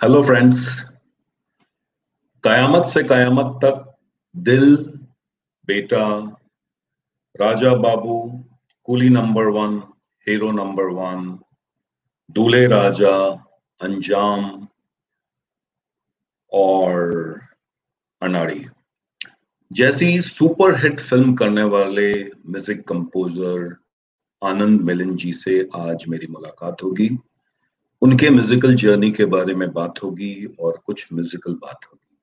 Hello friends. कयामत से कयामत Tak Dil, Beta, Raja Babu, Coolie number one, Hero number one, Dulhe Raja, अंजाम और अनाड़ी जैसी सुपर हिट फिल्म करने वाले म्यूजिक कंपोजर आनंद मिलिंद जी से आज मेरी मुलाकात होगी। उनके म्यूजिकल जर्नी के बारे में बात होगी और कुछ म्यूजिकल बात होगी।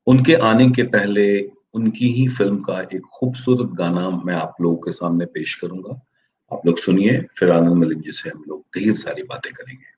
उनके आने के पहले उनकी ही फिल्म का एक खूबसूरत गाना मैं आप लोगों के सामने पेश करूंगा। आप लोग सुनिए, फिर आनंद मिलिंद जी से हम लोग ढेर सारी बातें करेंगे।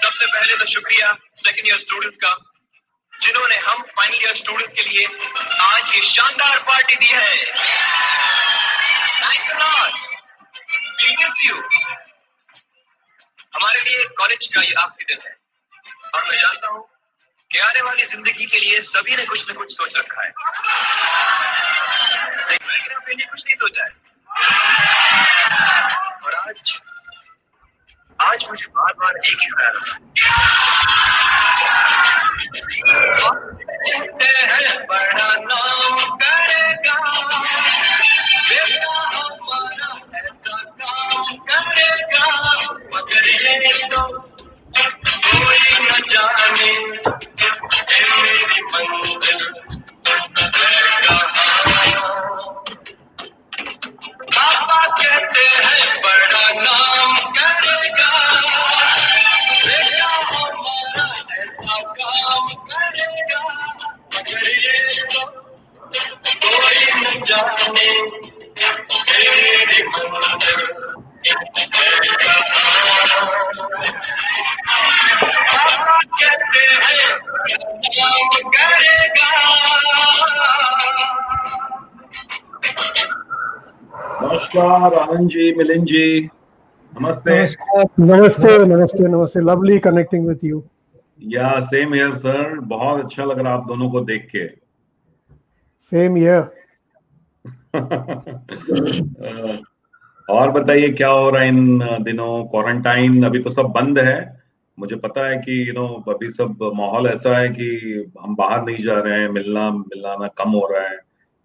सबसे पहले तो शुक्रिया सेकंड ईयर स्टूडेंट्स का, जिन्होंने हम फाइनल ईयर स्टूडेंट्स के लिए आज ये शानदार पार्टी दी है। Thanks a lot. We miss you. हमारे लिए कॉलेज का ये आखिरी दिन है और मैं जानता हूँ कि आने वाली जिंदगी के लिए सभी ने कुछ न कुछ सोच रखा है, लेकिन मैंने अपने लिए कुछ नहीं सोचा है। और आज मुझे बार बार एक ही ख्याल है, बड़ा नाम करेगा बेटा हमारा, ऐसा काम करेगा मगर ये तो कोई न जाने मेरी मंजिल पापा कहते हैं बड़ा नाम करेगा बेटा हमारा, ऐसा काम करेगा मगर ये तो कोई न जाने मेरी मंजिल पापा कहते हैं काम करेगा। नमस्कार आनंद जी, मिलिंद जी, नमस्ते। नमस्ते नमस्ते नमस्ते। Lovely connecting with you. या सेम हियर सर, बहुत अच्छा लग रहा आप दोनों को देख के। Same here. और बताइए क्या हो रहा है इन दिनों? क्वारंटाइन अभी तो सब बंद है, मुझे पता है कि अभी सब माहौल ऐसा है कि हम बाहर नहीं जा रहे हैं, मिलना मिलाना कम हो रहा है,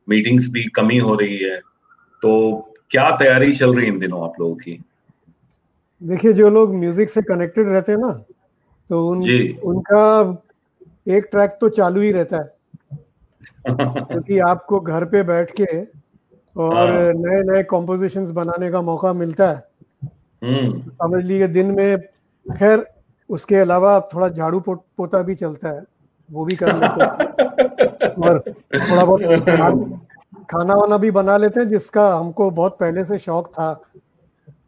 मीटिंग्स भी कमी हो रही है। तो क्या तैयारी चल रही है इन दिनों आप लोगों की? देखिए, जो लोग म्यूजिक से कनेक्टेड रहते हैं ना, तो उनका एक ट्रैक तो चालू ही रहता है क्योंकि आपको घर पे बैठ के और नए नए कॉम्पोजिशंस बनाने का मौका मिलता है। समझ लीजिए दिन में, खैर उसके अलावा थोड़ा झाड़ू पोता भी चलता है, वो भी कर लेते हैं और थोड़ा बहुत खाना वाना भी बना लेते हैं, जिसका हमको बहुत पहले से शौक था।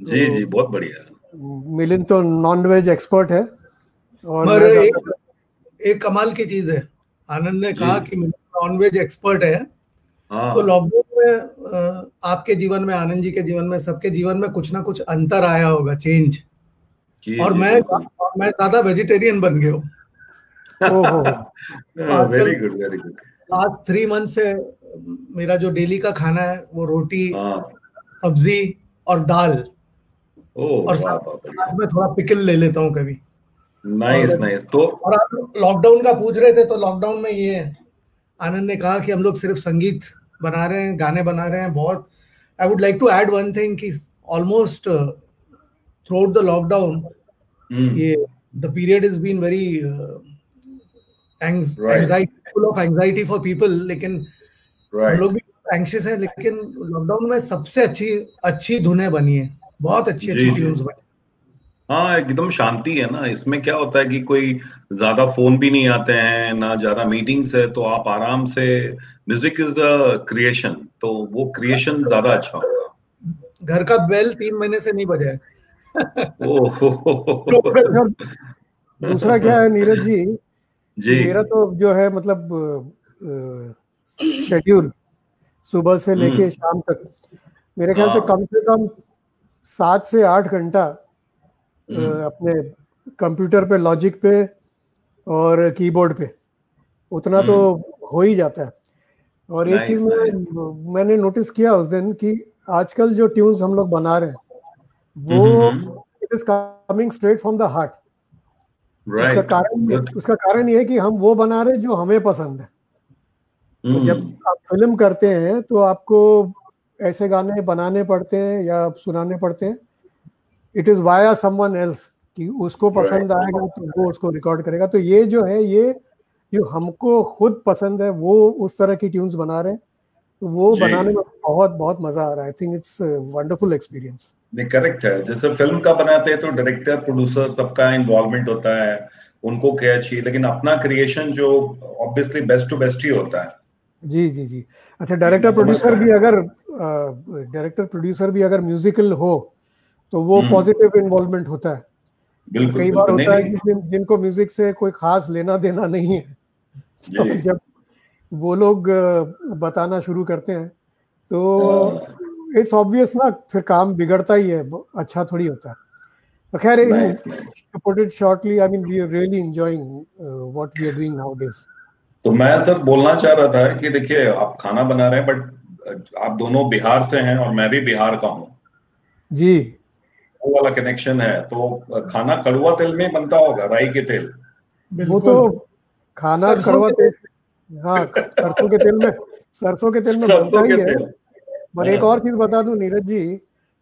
जी जी, बहुत बढ़िया। मिलिंद तो नॉन वेज एक्सपर्ट है और एक कमाल की चीज है, आनंद ने कहा कि नॉन वेज एक्सपर्ट है। तो लॉकडाउन में आपके जीवन में, आनंद जी के जीवन में, सबके जीवन में कुछ ना कुछ अंतर आया होगा, चेंज। और मैं ज्यादा वेजिटेरियन बन गया हूँ। Very good very good. Last 3 month से मेरा जो डेली का खाना है वो रोटी, सब्जी और दाल, और साथ में थोड़ा पिकल ले लेता हूँ कभी। Nice nice. तो और आप लॉकडाउन का पूछ रहे थे, तो लॉकडाउन में ये आनंद ने कहा कि हम लोग सिर्फ संगीत बना रहे हैं, गाने बना रहे हैं, बहुत I would like to add one thing कि almost throughout the lockdown ये the period is been very anxiety, full of anxiety for people, लेकिन हम लोग भी एंग्शियस है, लेकिन लॉकडाउन में सबसे अच्छी धुनें बनी है, बहुत अच्छी ट्यून्स बनी। हाँ, एकदम शांति है ना इसमें। क्या होता है कि कोई ज्यादा फोन भी नहीं आते हैं ना, ज्यादा मीटिंग्स है, तो आप आराम से, म्यूजिक इज अ क्रिएशन, तो वो क्रिएशन ज्यादा अच्छा होगा। घर का बेल 3 महीने से नहीं बजा है। दूसरा क्या है नीरज जी, मेरा तो जो है मतलब शेड्यूल सुबह से लेके शाम तक मेरे ख्याल से कम 7 से 8 घंटा अपने कंप्यूटर पे, लॉजिक पे और कीबोर्ड पे उतना तो हो ही जाता है। और एक चीज मैंने नोटिस किया उस दिन कि आजकल जो ट्यून्स हम लोग बना रहे हैं वो it is coming straight from the heart. उसका कारण ये है कि हम वो बना रहे हैं जो हमें पसंद है। तो जब आप फिल्म करते हैं तो आपको ऐसे गाने बनाने पड़ते हैं या सुनाने पड़ते हैं, it is via someone else, कि उसको पसंद आएगा तो वो उसको रिकॉर्ड करेगा। तो ये जो है, ये जो हमको खुद पसंद है वो उस तरह की ट्यून्स बना रहे हैं, तो वो बनाने में बहुत बहुत मजा आ रहा है। I think it's wonderful experience. नहीं, करेक्ट है। जैसे फिल्म का बनाते हैं तो डायरेक्टर, प्रोड्यूसर सबका इन्वॉल्वमेंट होता है, उनको क्या चाहिए, लेकिन अपना क्रिएशन जो ऑब्वियसली बेस्ट टू बेस्ट ही होता है। जी जी जी। अच्छा, डायरेक्टर प्रोड्यूसर भी अगर म्यूजिकल हो तो वो पॉजिटिव इन्वॉल्वमेंट होता है। बिल्कुल, कई बार होता है कि जिनको म्यूजिक से कोई खास लेना देना नहीं है, तो जब वो लोग बताना शुरू करते हैं तो इट्स ऑब्वियस ना, फिर काम बिगड़ता ही है, अच्छा थोड़ी होता है। तो खैर, to put it shortly, I mean, we are really enjoying what we are doing nowadays. तो मैं सर बोलना चाह रहा था कि देखिए, आप खाना बना रहे हैं, बट आप दोनों बिहार से हैं और मैं भी बिहार का हूँ जी। वो वाला कनेक्शन है, तो खाना कड़वा तेल में बनता होगा, राई के तेल। वो तो खाना कड़वा तेल, हाँ, सरसों के तेल में बनता ही है। पर एक और चीज बता दूं नीरज जी,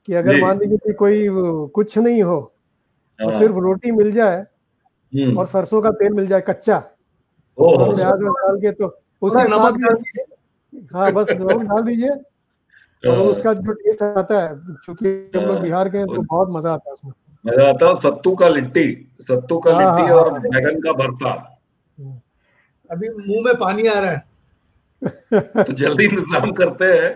कि अगर मान लीजिए कि कोई कुछ नहीं हो और सिर्फ रोटी मिल जाए और सरसों का तेल मिल जाए कच्चा, प्याज डाल के, तो उसके साथ भी, हाँ, बस नमक डाल दीजिए और उसका जो टेस्ट आता है, चूंकि हम लोग बिहार के हैं तो बहुत मजा आता है उसमें। मजा आता है। सत्तू का लिट्टी और बैगन का भरता। अभी मुंह में पानी आ रहा है। तो जल्दी इंतजाम करते हैं।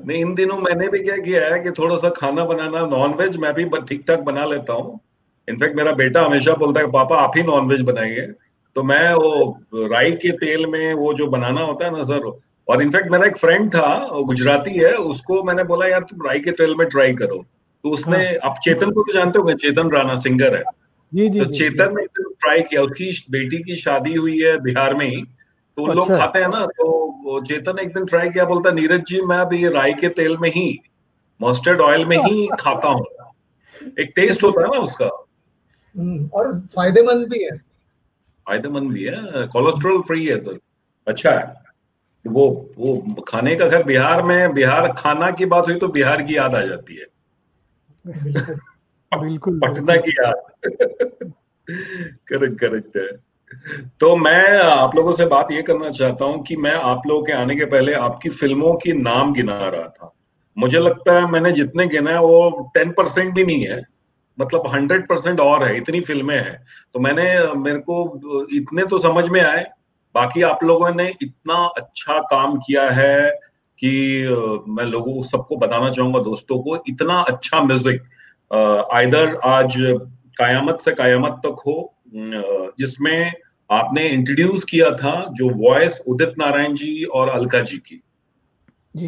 नहीं, इन दिनों मैंने भी क्या किया है कि थोड़ा सा खाना बनाना, नॉनवेज मैं भी ठीक ठाक बना लेता हूँ। इनफैक्ट मेरा बेटा हमेशा बोलता है, पापा आप ही नॉनवेज बनाएंगे। तो मैं वो राई के तेल में वो जो बनाना होता है ना सर, और इनफैक्ट मेरा एक फ्रेंड था, गुजराती है, उसको मैंने बोला यार तुम राई के तेल में ट्राई करो। तो उसने, आप चेतन को तो जानते हो, चेतन राणा सिंगर है, तो चेतन ने ट्राई किया। उसकी बेटी की शादी हुई है बिहार में ही, तो उन लोग खाते हैं ना, तो चेतन ने एक दिन ट्राई किया, बोलता नीरज जी मैं अभी राई के तेल में ही, मस्टर्ड ऑयल में ही खाता हूँ। एक टेस्ट होता है ना उसका, और फायदेमंद भी है, कोलेस्ट्रॉल फ्री है सर, अच्छा है। वो खाने का, अगर बिहार खाना की बात हुई तो बिहार की याद आ जाती है। बिल्कुल पटना की याद। करेक्ट है। तो मैं आप लोगों से बात ये करना चाहता हूं कि मैं आप लोगों के आने के पहले आपकी फिल्मों की नाम गिना रहा था। मुझे लगता है मैंने जितने गिना है वो 10% भी नहीं है, मतलब 100% और है, इतनी फिल्में हैं। तो मेरे को इतने तो समझ में आए। बाकी आप लोगों ने इतना अच्छा काम किया है कि मैं लोगों सबको बताना चाहूंगा, दोस्तों को, इतना अच्छा म्यूजिक आइदर आज कयामत से कयामत तक हो, जिसमें आपने इंट्रोड्यूस किया था जो वॉइस उदित नारायण जी और अलका जी की जी।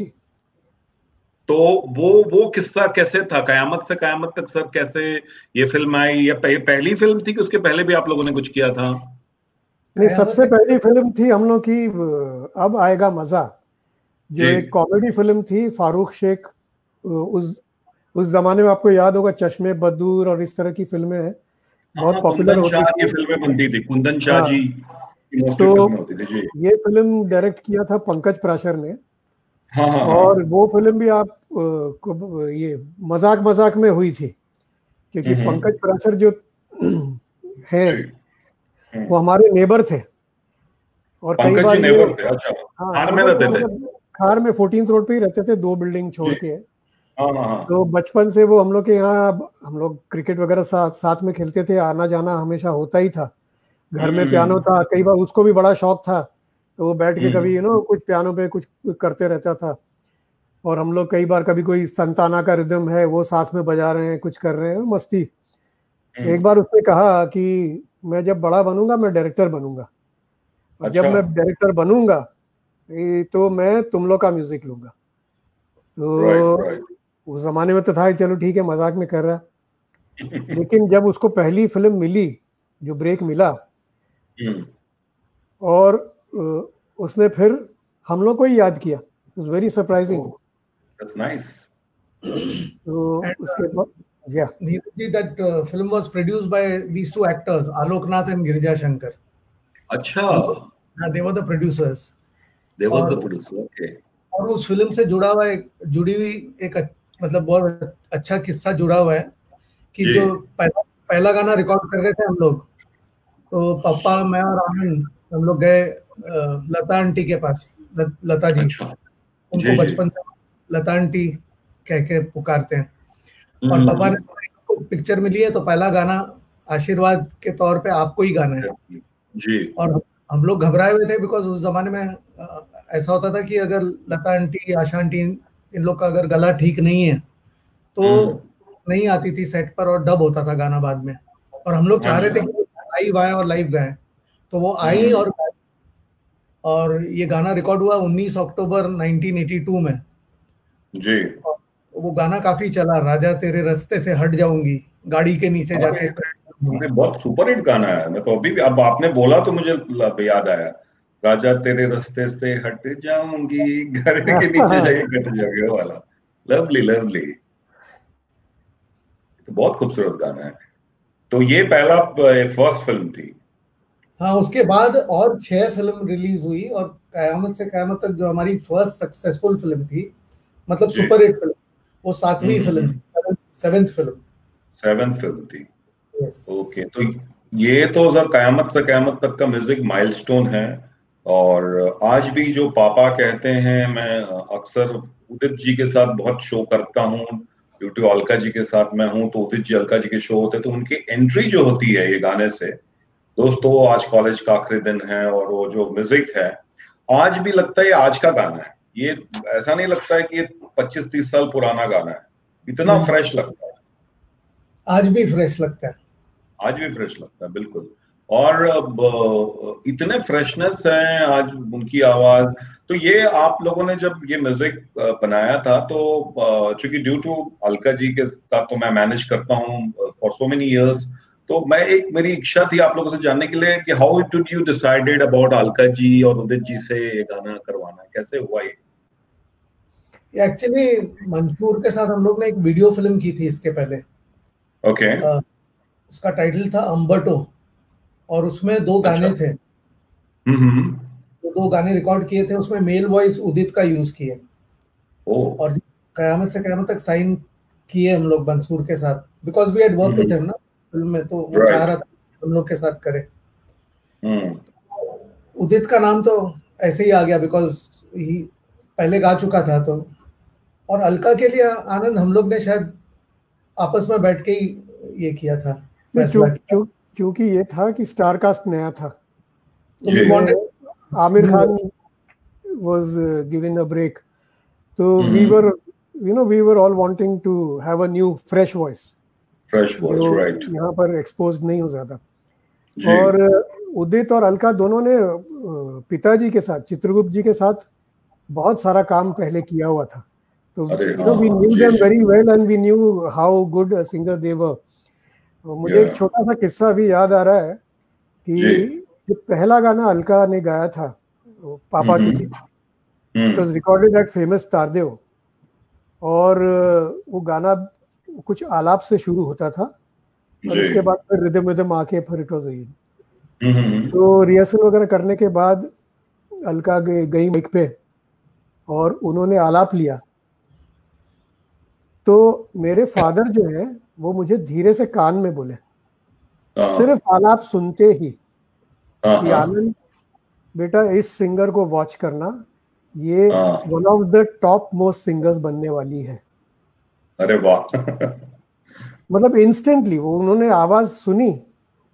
तो वो किस्सा कैसे था, कयामत से कयामत तक सर, कैसे ये फिल्म आई? या पहली फिल्म थी कि उसके पहले भी आप लोगों ने कुछ किया था? नहीं, सबसे पहली फिल्म थी हम लोग की अब आएगा मजा, जो एक कॉमेडी फिल्म थी। फारूक शेख, उस जमाने में आपको याद होगा, चश्मे बदूर और इस तरह की फिल्में हैं, बहुत पॉपुलर होती थी। फिल्में बनती थी, कुंदन शाह जी। तो ये फिल्म डायरेक्ट किया था पंकज प्राशर ने। हाँ, और वो फिल्म भी आप ये मजाक मजाक में हुई थी, क्योंकि पंकज प्राशर जो है वो हमारे नेबर थे। और कई बार नेबर थे। अच्छा, खार में रहते थे। खार में 14th रोड पे ही रहते थे, 2 बिल्डिंग छोड़ के। हाँ। तो बचपन से वो हम लोग के यहाँ, हम लोग क्रिकेट वगैरह साथ में खेलते थे, आना जाना हमेशा होता ही था। घर में पियानो था, कई बार उसको भी बड़ा शौक था, तो वो बैठ के कभी कुछ पियानो पे कुछ करते रहता था। और हम लोग कई बार, कभी कोई संताना का रिदम है वो साथ में बजा रहे हैं, कुछ कर रहे हैं, मस्ती। एक बार उसने कहा कि मैं जब बड़ा बनूंगा मैं डायरेक्टर बनूंगा, और जब मैं डायरेक्टर बनूंगा तो मैं तुम लोग का म्यूजिक लूंगा। तो उस जमाने में तो था चलो ठीक है, मजाक में कर रहा। लेकिन जब उसको पहली फिल्म मिली, जो ब्रेक मिला, और उसने फिर हम लोग को ही याद किया, it was very surprising. That's nice. तो उसके बाद Neeraj, that film was produced by these two actors, Alok Nath and Girija Shankar. अच्छा, they were the producers. They were the producers, okay. और उस फिल्म से जुड़ी हुई एक मतलब बहुत अच्छा किस्सा जुड़ा हुआ है कि जो पहला गाना रिकॉर्ड कर रहे थे हम लोग, तो पापा, मैं और आनंद हम लोग गए लता आंटी के पास। लता जी, उनको बचपन से लता आंटी कह के पुकारते हैं। और पापा ने पिक्चर मिली है तो पहला गाना आशीर्वाद के तौर पे आपको ही गाना है जी। और हम लोग घबराए हुए थे, बिकॉज उस जमाने में ऐसा होता था कि अगर लता आंटी, आशा आंटी, इन लोग का अगर गला ठीक नहीं है तो नहीं आती थी सेट पर, और डब होता था गाना बाद में। और हम लोग चाह रहे थे कि लाइव आए और लाइव गाएं, तो वो आई और ये गाना रिकॉर्ड हुआ 19 अक्टूबर 1982 में जी। वो गाना काफी चला, राजा तेरे रास्ते से हट जाऊंगी, गाड़ी के नीचे जाके। बहुत सुपरहिट गाना है। मैं तो अभी भी, अब आपने बोला तो मुझे याद आया, राजा तेरे रास्ते से हट जाऊंगी, घर के नीचे जाके कट जाऊंगी वाला। लवली लवली, तो बहुत खूबसूरत गाना है। तो ये पहला फर्स्ट फिल्म थी। हाँ, उसके बाद और 6 फिल्म रिलीज हुई, और कयामत से कयामत तक जो हमारी फर्स्ट सक्सेसफुल फिल्म थी, मतलब सुपरहिट फिल्म, वो 7वीं फिल्म थी, 7th फिल्म थी। ओके, तो ये तो सर कयामत से कयामत तक का म्यूजिक माइलस्टोन है। और आज भी जो पापा कहते हैं, मैं अक्सर उदित जी के साथ बहुत शो करता हूँ, ड्यू टू अलका जी के साथ मैं हूँ, तो उदित जी अलका जी के शो होते हैं, तो उनकी एंट्री जो होती है ये गाने से, दोस्तों आज कॉलेज का आखिरी दिन है, और वो जो म्यूजिक है आज भी लगता है ये आज का गाना है। ये ऐसा नहीं लगता है कि ये 25-30 साल पुराना गाना है, इतना फ्रेश लगता है। आज भी फ्रेश लगता है, बिल्कुल। और इतने फ्रेशनेस है आज उनकी आवाज। तो ये आप लोगों ने जब ये म्यूजिक बनाया था, तो चूंकि ड्यू टू अलका जी के का तो मैं मैनेज करता हूँ फॉर सो मेनी इयर्स, तो मेरी इच्छा थी आप लोगों से जानने के लिए कि how did you decided about Alka ji और उदित जी से ये गाना करवाना, कैसे हुआ ये? एक्चुअली मंसूर के साथ हम लोग ने एक वीडियो फिल्म की थी इसके पहले। ओके। उसका टाइटल था अंबटो, और उसमें 2 गाने थे। तो 2 गाने रिकॉर्ड किए थे, उसमें मेल वॉइस उदित का यूज किए। और कयामत से कयामत तक साइन किए हम लोग मंसूर के साथ, because we had work with him ना फिल्म में, तो वो चाह रहा था हम लोग के साथ करे। उदित का नाम तो ऐसे ही आ गया बिकॉज ही पहले गा चुका था। तो और अलका के लिए आनंद हम लोग ने शायद आपस में बैठ के ही ये किया था फैसला। क्योंकि ये था कि स्टार कास्ट नया था, Aamir Khan was given a break, so we were all wanting to have a new fresh voice, right, यहाँ पर exposed नहीं हो ज्यादा। और उदित और अलका दोनों ने पिताजी के साथ, चित्रगुप्त जी के साथ बहुत सारा काम पहले किया हुआ था, तो we knew them very well and we knew how good a singer they were। मुझे एक छोटा सा किस्सा भी याद आ रहा है कि जो पहला गाना अलका ने गाया था पापा के लिए, it was recorded at famous Tardeo, और वो गाना कुछ आलाप से शुरू होता था, और उसके बाद फिर रिदम आके फिर इट वाज तो रिहर्सल वगैरह करने के बाद अलका गई माइक पे और उन्होंने आलाप लिया। तो मेरे फादर जो है वो मुझे धीरे से कान में बोले, सिर्फ आलाप सुनते ही, कि आनंद बेटा इस सिंगर को वॉच करना, ये one of the top most singers बनने वाली है। अरे वाह। मतलब इंस्टेंटली वो उन्होंने आवाज सुनी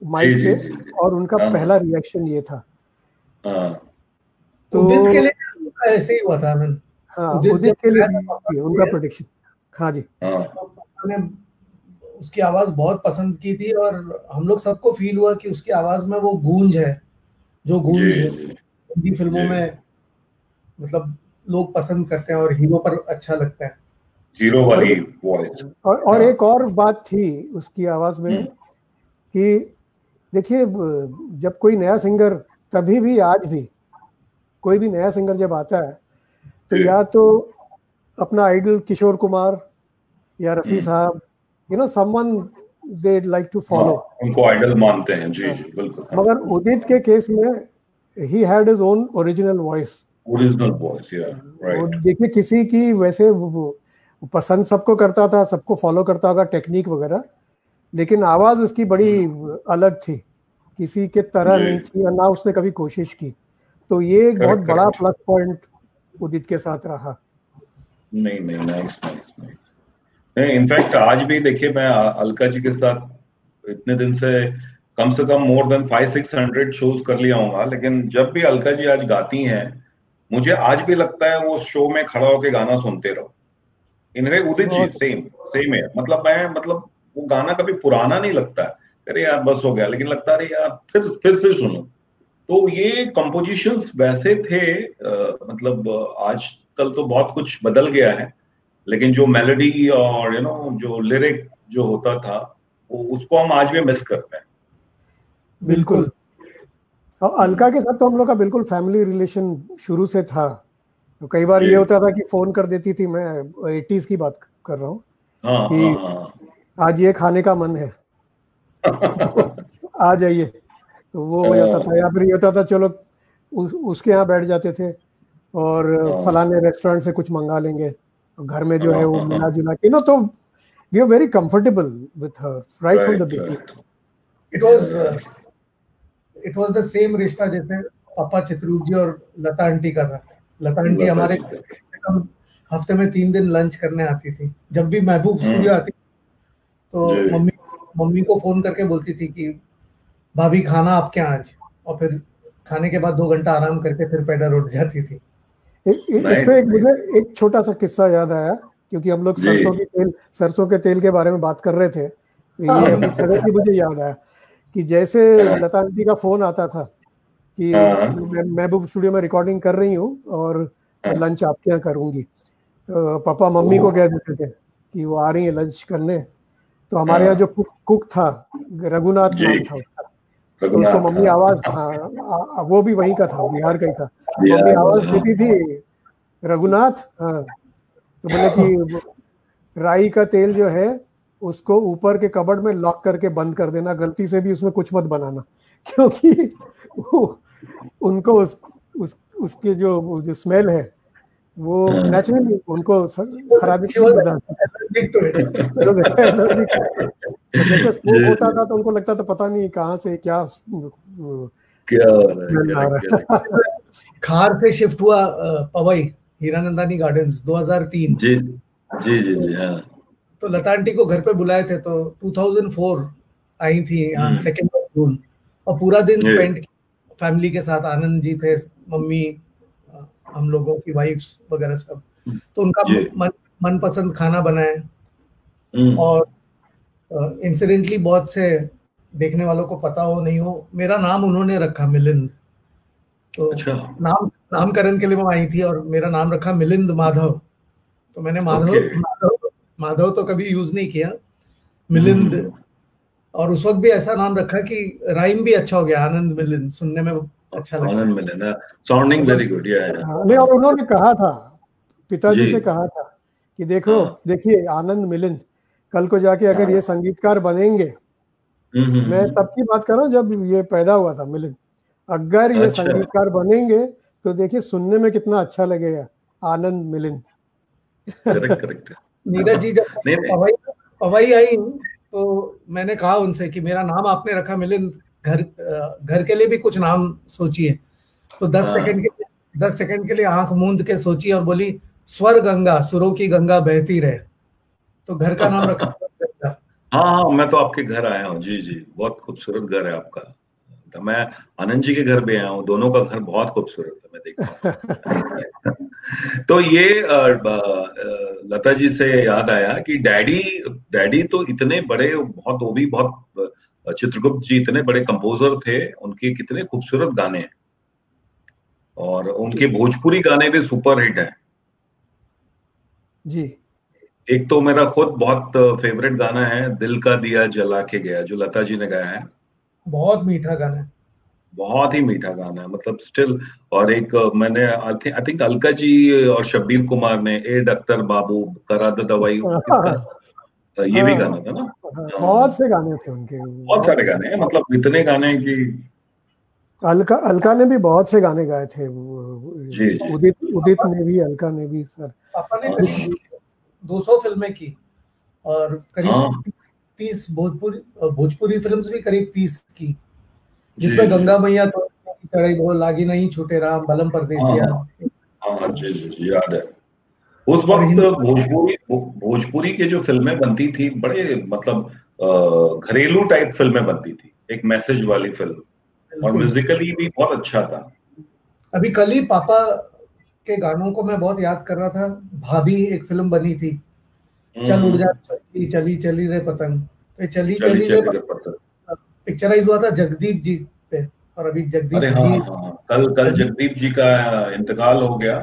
माइक पे और उनका पहला रिएक्शन ये था। तो उदित के लिए ऐसे ही हुआ था आनंद। हाँ, उदित के लिए उनका प्रेडिक्शन। हाँ जी, मैंने उसकी आवाज बहुत पसंद की थी और हम लोग सबको फील हुआ कि उसकी आवाज में वो गूंज है, जो गूंज हिंदी फिल्मों में मतलब लोग पसंद करते हैं और हीरो पर अच्छा लगता है, हीरो वाली वॉइस। और एक और बात थी उसकी आवाज में कि देखिए, जब कोई नया सिंगर, तभी भी आज भी कोई भी नया सिंगर जब आता है तो या तो अपना आइडल किशोर कुमार या रफी साहब, you know, someone they like to follow, उनको आइडल मानते हैं। जी जी बिल्कुल। मगर उदित के केस में he had his own original voice, या राइट। देखिए किसी की वैसे पसंद सबको करता था, सबको फॉलो करता होगा टेक्निक वगैरह, लेकिन आवाज उसकी बड़ी अलग थी, किसी के तरह नहीं थी और ना उसने कभी कोशिश की। तो ये एक बहुत बड़ा प्लस पॉइंट उदित के साथ रहा। नहीं नहीं, नाइस। इनफैक्ट आज भी देखिए, मैं अलका जी के साथ इतने दिन से कम मोर देन 500-600 शोज कर लिया होगा, लेकिन जब भी अलका जी आज गाती हैं मुझे आज भी लगता है वो शो में खड़ा होकर गाना सुनते रहो। इनफैक्ट उदित जी सेम है, मतलब वो गाना कभी पुराना नहीं लगता, अरे यार बस हो गया, लेकिन लगता है यार फिर से सुनो। तो ये कंपोजिशंस वैसे थे, मतलब आजकल तो बहुत कुछ बदल गया है, लेकिन जो मेलोडी और जो लिरिक जो होता था वो उसको हम आज भी मिस करते हैं। बिल्कुल। और अलका के साथ तो हम लोग का बिल्कुल फैमिली रिलेशन शुरू से था। तो कई बार ये होता था कि फोन कर देती थी, मैं 80s की बात कर रहा हूँ, कि आज ये खाने का मन है तो आ जाइए, तो वो हो जाता था। या फिर ये होता था चलो उसके यहाँ बैठ जाते थे और फलाने रेस्टोरेंट से कुछ मंगा लेंगे, घर में जो है वो मिला जुला के ना, तो we are very comfortable with her right from the beginning. It was the same रिश्ता जैसे पापा चित्रूप जी और लता आंटी का था। लता आंटी हमारे कम हफ्ते में 3 दिन लंच करने आती थी। जब भी महबूब स्टूडियो आती तो मम्मी को फोन करके बोलती थी कि भाभी खाना आपके यहाँ आज, और फिर खाने के बाद 2 घंटा आराम करके फिर पैदल उठ जाती थी। इसमें मुझे एक छोटा सा किस्सा याद आया, क्योंकि हम लोग सरसों के तेल के बारे में बात कर रहे थे, तो ये सडनली मुझे याद आया कि जैसे लता आंटी का फोन आता था कि मैं महबूब स्टूडियो में रिकॉर्डिंग कर रही हूँ और लंच आपके यहाँ करूँगी, तो पापा मम्मी को कह देते थे कि वो आ रही है लंच करने। तो हमारे यहाँ जो कुक था, रघुनाथ नाम था उसका, तो उसको मम्मी आवाज, वो भी वहीं का था, बिहार का ही था, मम्मी आवाज देती थी रघुनाथ, हाँ, तो बोले कि राई का तेल जो है उसको ऊपर के कबर्ड में लॉक करके बंद कर देना, गलती से भी उसमें कुछ मत बनाना, क्योंकि उनको उसके जो स्मेल है वो नेचुरली उनको खराबी जैसे स्मोक होता था तो उनको लगता था पता नहीं कहाँ से क्या खार से शिफ्ट हुआ पवई हीरानंदानी गार्डन्स 2003। जी जी जी जी, हाँ। तो लता आंटी को घर पे बुलाए थे, तो 2004 आई थी यहाँ 2 जून, और पूरा दिन स्पेंड फैमिली के साथ। आनंद जी थे, मम्मी, हम लोगों की वाइफ्स वगैरह सब, तो उनका मनपसंद खाना बनाए। और इंसिडेंटली बहुत से देखने वालों को पता हो नहीं हो, मेरा नाम उन्होंने रखा मिलिंद। तो नामकरण के लिए मैं आई थी और मेरा नाम रखा मिलिंद माधव। तो मैंने माधव तो कभी यूज नहीं किया, मिलिंद। और उस वक्त भी ऐसा नाम रखा कि राइम भी अच्छा हो गया, आनंद मिलिंद, सुनने में अच्छा लगता है। Anand Milind, sounding very good. नहीं, और उन्होंने कहा था, पिताजी से कहा था कि देखिए आनंद मिलिंद, कल को जाके अगर ये संगीतकार बनेंगे मैं तब की बात कर रहा हूँ जब ये पैदा हुआ था मिलिंद। अगर ये संगीतकार बनेंगे तो देखिए सुनने में कितना अच्छा लगेगा, आनंद मिलिंद। करेक्ट। नीरज जी जब पवई आई तो मैंने कहा उनसे कि मेरा नाम आपने रखा मिलिंद, घर के लिए भी कुछ नाम सोचिए। तो 10 सेकंड के लिए आंख मूंद के सोची और बोली स्वर गंगा, सुरों की गंगा बहती रहे। तो घर का नाम रखा। हाँ, मैं तो आपके घर आया हूँ। जी, बहुत खूबसूरत घर है आपका। तो मैं आनंद जी के घर भी आया हूँ, दोनों का घर बहुत खूबसूरत है, मैं देखता हूँ। तो ये लता जी से याद आया कि डैडी तो इतने बड़े, बहुत वो भी बहुत, चित्रगुप्त जी इतने बड़े कंपोजर थे, उनके कितने खूबसूरत गाने हैं और उनके भोजपुरी गाने भी सुपर हिट हैं जी। एक तो मेरा खुद बहुत फेवरेट गाना है दिल का दिया जला के गया, जो लता जी ने गाया है। बहुत मीठा गाना है, बहुत ही मीठा गाना है, मतलब स्टिल। और एक मैंने आई थिंक अलका जी और शब्बीर कुमार ने ए डॉक्टर बाबू करा द दवाई, किसका ये भी गाना था ना। बहुत से गाने थे उनके, बहुत सारे गाने हैं, मतलब इतने गाने हैं कि अलका ने भी बहुत से गाने गाए थे। जी। उदित ने भी, अलका ने भी। सर पापा ने 200 फिल्में की और करीब 30 भोजपुरी फिल्म्स भी करीब 30 की, जिसमें गंगा मैया तो चढ़ाई बहुत लागी नहीं छूटे राम बलम परदेसिया। जी याद है। उस वक्त भोजपुरी के जो फिल्में बनती थी, बड़े मतलब घरेलू टाइप फिल्में बनती थी, एक मैसेज वाली फिल्म, और म्यूजिकली भी बहुत अच्छा था। अभी कल ही पापा के गानों को मैं बहुत याद कर रहा था। भाभी एक फिल्म बनी थी, चल उड़ जा चली चली रे पतंग। तो चली रे पतंग पिक्चराइज हुआ था जगदीप जी पे, और अभी जगदीप जी कल जगदीप जी का इंतकाल हो गया,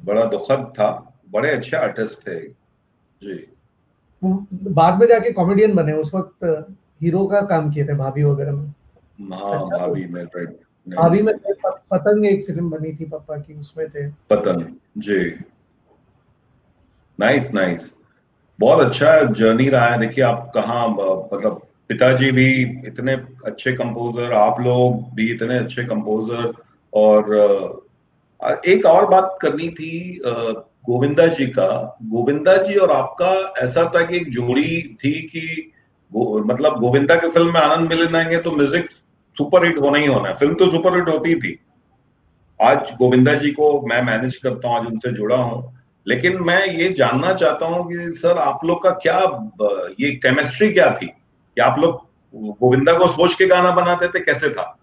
बड़ा दुखद था। बड़े अच्छे आर्टिस्ट थे जी। बाद में जाके कॉमेडियन बने, उस वक्त हीरो का काम किए थे भाभी वगैरह में। अच्छा, भाभी में पतंग एक फिल्म बनी थी पापा की, उसमें थे पतंग जी। नाइस, बहुत अच्छा जर्नी रहा है। देखिए आप कहाँ, मतलब पिताजी भी इतने अच्छे कंपोजर, आप लोग भी इतने अच्छे कंपोजर। और एक और बात करनी थी गोविंदा जी का। गोविंदा जी और आपका ऐसा था कि एक जोड़ी थी कि मतलब गोविंदा के फिल्म में आनंद मिलिंद आएंगे तो म्यूजिक सुपर हिट होना ही होना है, फिल्म तो सुपर हिट होती थी। आज गोविंदा जी को मैं मैनेज करता हूँ, आज उनसे जुड़ा हूँ, लेकिन मैं ये जानना चाहता हूँ कि सर आप लोग का क्या ये केमिस्ट्री क्या थी, कि आप लोग गोविंदा को सोच के गाना बनाते थे, कैसे था?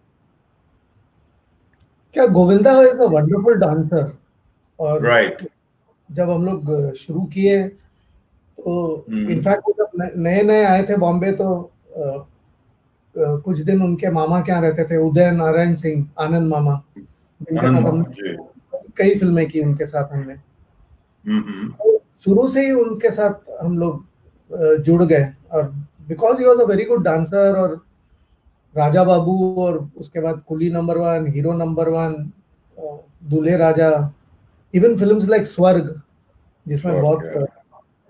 क्या Govinda is a wonderful dancer, और राइट जब हम लोग शुरू किए तो इनफैक्ट जब नए आए थे बॉम्बे तो कुछ दिन उनके मामा क्या रहते थे, उदय नारायण सिंह, आनंद मामा, जिनके साथ हम कई फिल्में की उनके साथ हमने। शुरू से ही उनके साथ हम लोग जुड़ गए, और because he was a very good dancer. और राजा बाबू, और उसके बाद कुली नंबर 1, हीरो नंबर 1, दूल्हे राजा, इवन फिल्म्स लाइक स्वर्ग, जिसमें बहुत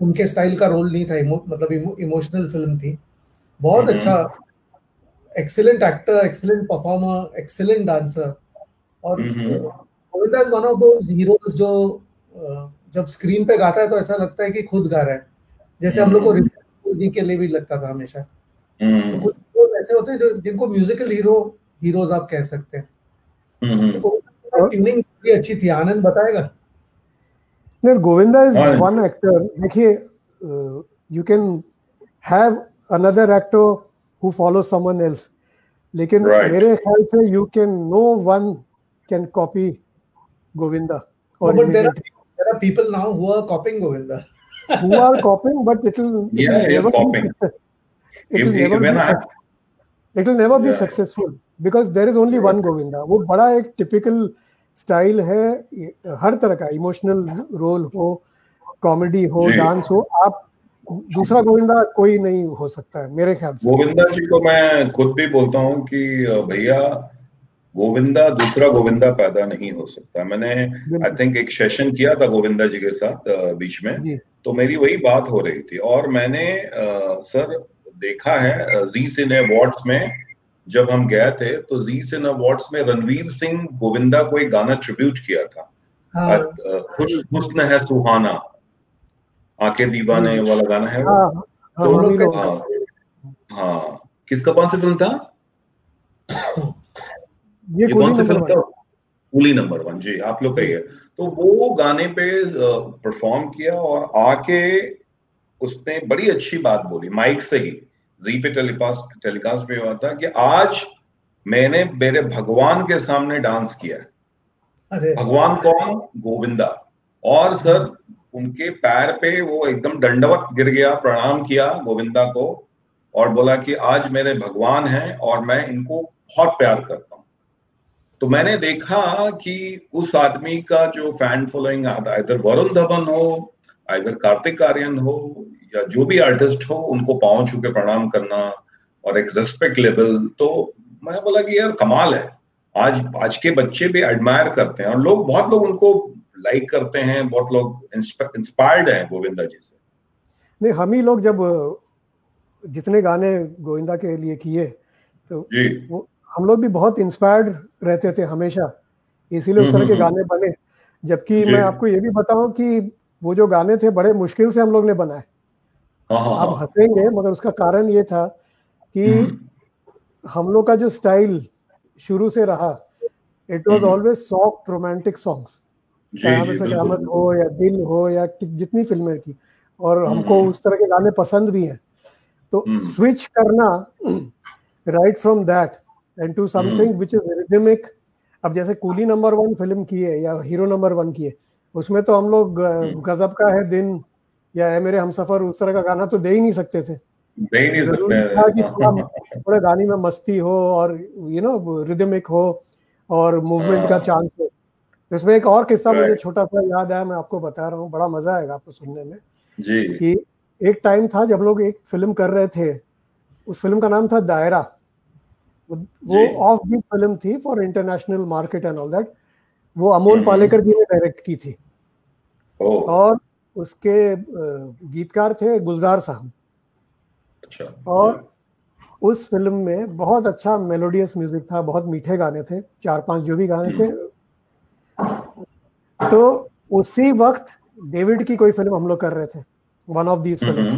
उनके स्टाइल का रोल नहीं था, मतलब इमोशनल फिल्म थी। बहुत अच्छा, excellent actor, excellent performer, excellent dancer. और Govinda is one of those heroes जो जब स्क्रीन पे गाता है तो ऐसा लगता है कि खुद गा रहा है, जैसे हम लोग को ऋषि जी के लिए भी लगता था हमेशा। तो कुछ लोग ऐसे होते हैं जिनको म्यूजिकल हीरोज आप कह सकते हैं। तो ट्यूनिंग भी अच्छी थी। आनंद बताएगा। Govinda is one actor. देखिए, you can have another actor who follows someone else, लेकिन मेरे ख्याल से you can, no one can copy Govinda. But there are people now who are copying Govinda. Who are copying, but it will never be successful because there is only one Govinda. वो बड़ा एक typical style है, हर तरह का emotional role हो, comedy हो, dance हो, आप दूसरा गोविंदा कोई नहीं हो सकता है मेरे ख्याल से। गोविंदा जी को मैं खुद भी बोलता हूँ कि भैया गोविंदा, दूसरा गोविंदा पैदा नहीं हो सकता। मैंने आई थिंक एक सेशन किया था गोविंदा जी के साथ बीच में, तो मेरी वही बात हो रही थी। और मैंने सर देखा है जी सिने अवार्ड्स में, जब हम गए थे तो जी सिने अवार्ड्स में रणवीर सिंह गोविंदा को एक गाना ट्रिब्यूट किया था। हाँ, हुस्न है सुहाना, आंखें दीवाने वाला गाना है वो। हाँ, तो हाँ, किसका कौन सा फिल्म था ये कौन सी फिल्म था? कूली नंबर 1 जी, आप लोग कहिए। तो वो गाने पे परफॉर्म किया और आके उसने बड़ी अच्छी बात बोली माइक से ही, जी पे टेलीकास्ट पे हुआ था कि आज मैंने मेरे भगवान के सामने डांस किया है। भगवान कौन? गोविंदा। और सर उनके पैर पे वो एकदम दंडवत गिर गया, प्रणाम किया गोविंदा को और बोला कि आज मेरे भगवान हैं और मैं इनको बहुत प्यार करता हूं। तो मैंने देखा कि उस आदमी का जो फैन फॉलोइंग, इधर वरुण धवन हो, इधर कार्तिक आर्यन हो, या जो भी आर्टिस्ट हो, उनको पांव छू के प्रणाम करना और एक रिस्पेक्ट लेवल। तो मैं बोला कि यार कमाल है, आज के बच्चे भी एडमायर करते हैं और बहुत लोग उनको लाइक करते हैं, बहुत लोग इंस्पायर्ड हैं गोविंदा जी से। नहीं, हम ही लोग जब जितने गाने गोविंदा के लिए किए तो वो हम लोग भी बहुत इंस्पायर्ड रहते थे हमेशा, इसीलिए उस तरह के गाने बने। जबकि मैं आपको ये भी बताऊं कि वो जो गाने थे बड़े मुश्किल से हम लोग ने बनाए। आप हंसेंगे मगर उसका कारण ये था कि हम लोग का जो स्टाइल शुरू से रहा, it was always soft romantic songs, चाहे कयामत हो या दिल हो या जितनी फिल्में की, और हमको उस तरह के गाने पसंद भी हैं। तो स्विच करना right from that end to something which is rhythmic. अब जैसे कूली नंबर 1 फिल्म की है या हीरो नंबर 1 की है, उसमें तो हम लोग गजब का है दिन या है मेरे हमसफर उस तरह का गाना तो दे ही नहीं सकते थे। जरूरी था कि थोड़ा गाने में मस्ती हो और रिदमिक हो और मूवमेंट का चांस हो। इसमें एक और किस्सा मुझे छोटा सा याद आया, मैं आपको बता रहा हूँ, बड़ा मजा आएगा आपको सुनने में जी। कि एक टाइम था जब लोग एक फिल्म कर रहे थे, उस फिल्म का नाम था दायरा। वो ऑफ बीट फिल्म थी for international market and all that. वो अमोल पालेकर जी ने डायरेक्ट की थी और उसके गीतकार थे गुलजार साहब। अच्छा। और उस फिल्म में बहुत अच्छा मेलोडियस म्यूजिक था, बहुत मीठे गाने थे, 4-5 जो भी गाने थे। तो उसी वक्त डेविड की कोई फिल्म हम लोग कर रहे थे, वन ऑफ दीज फिल्म्स।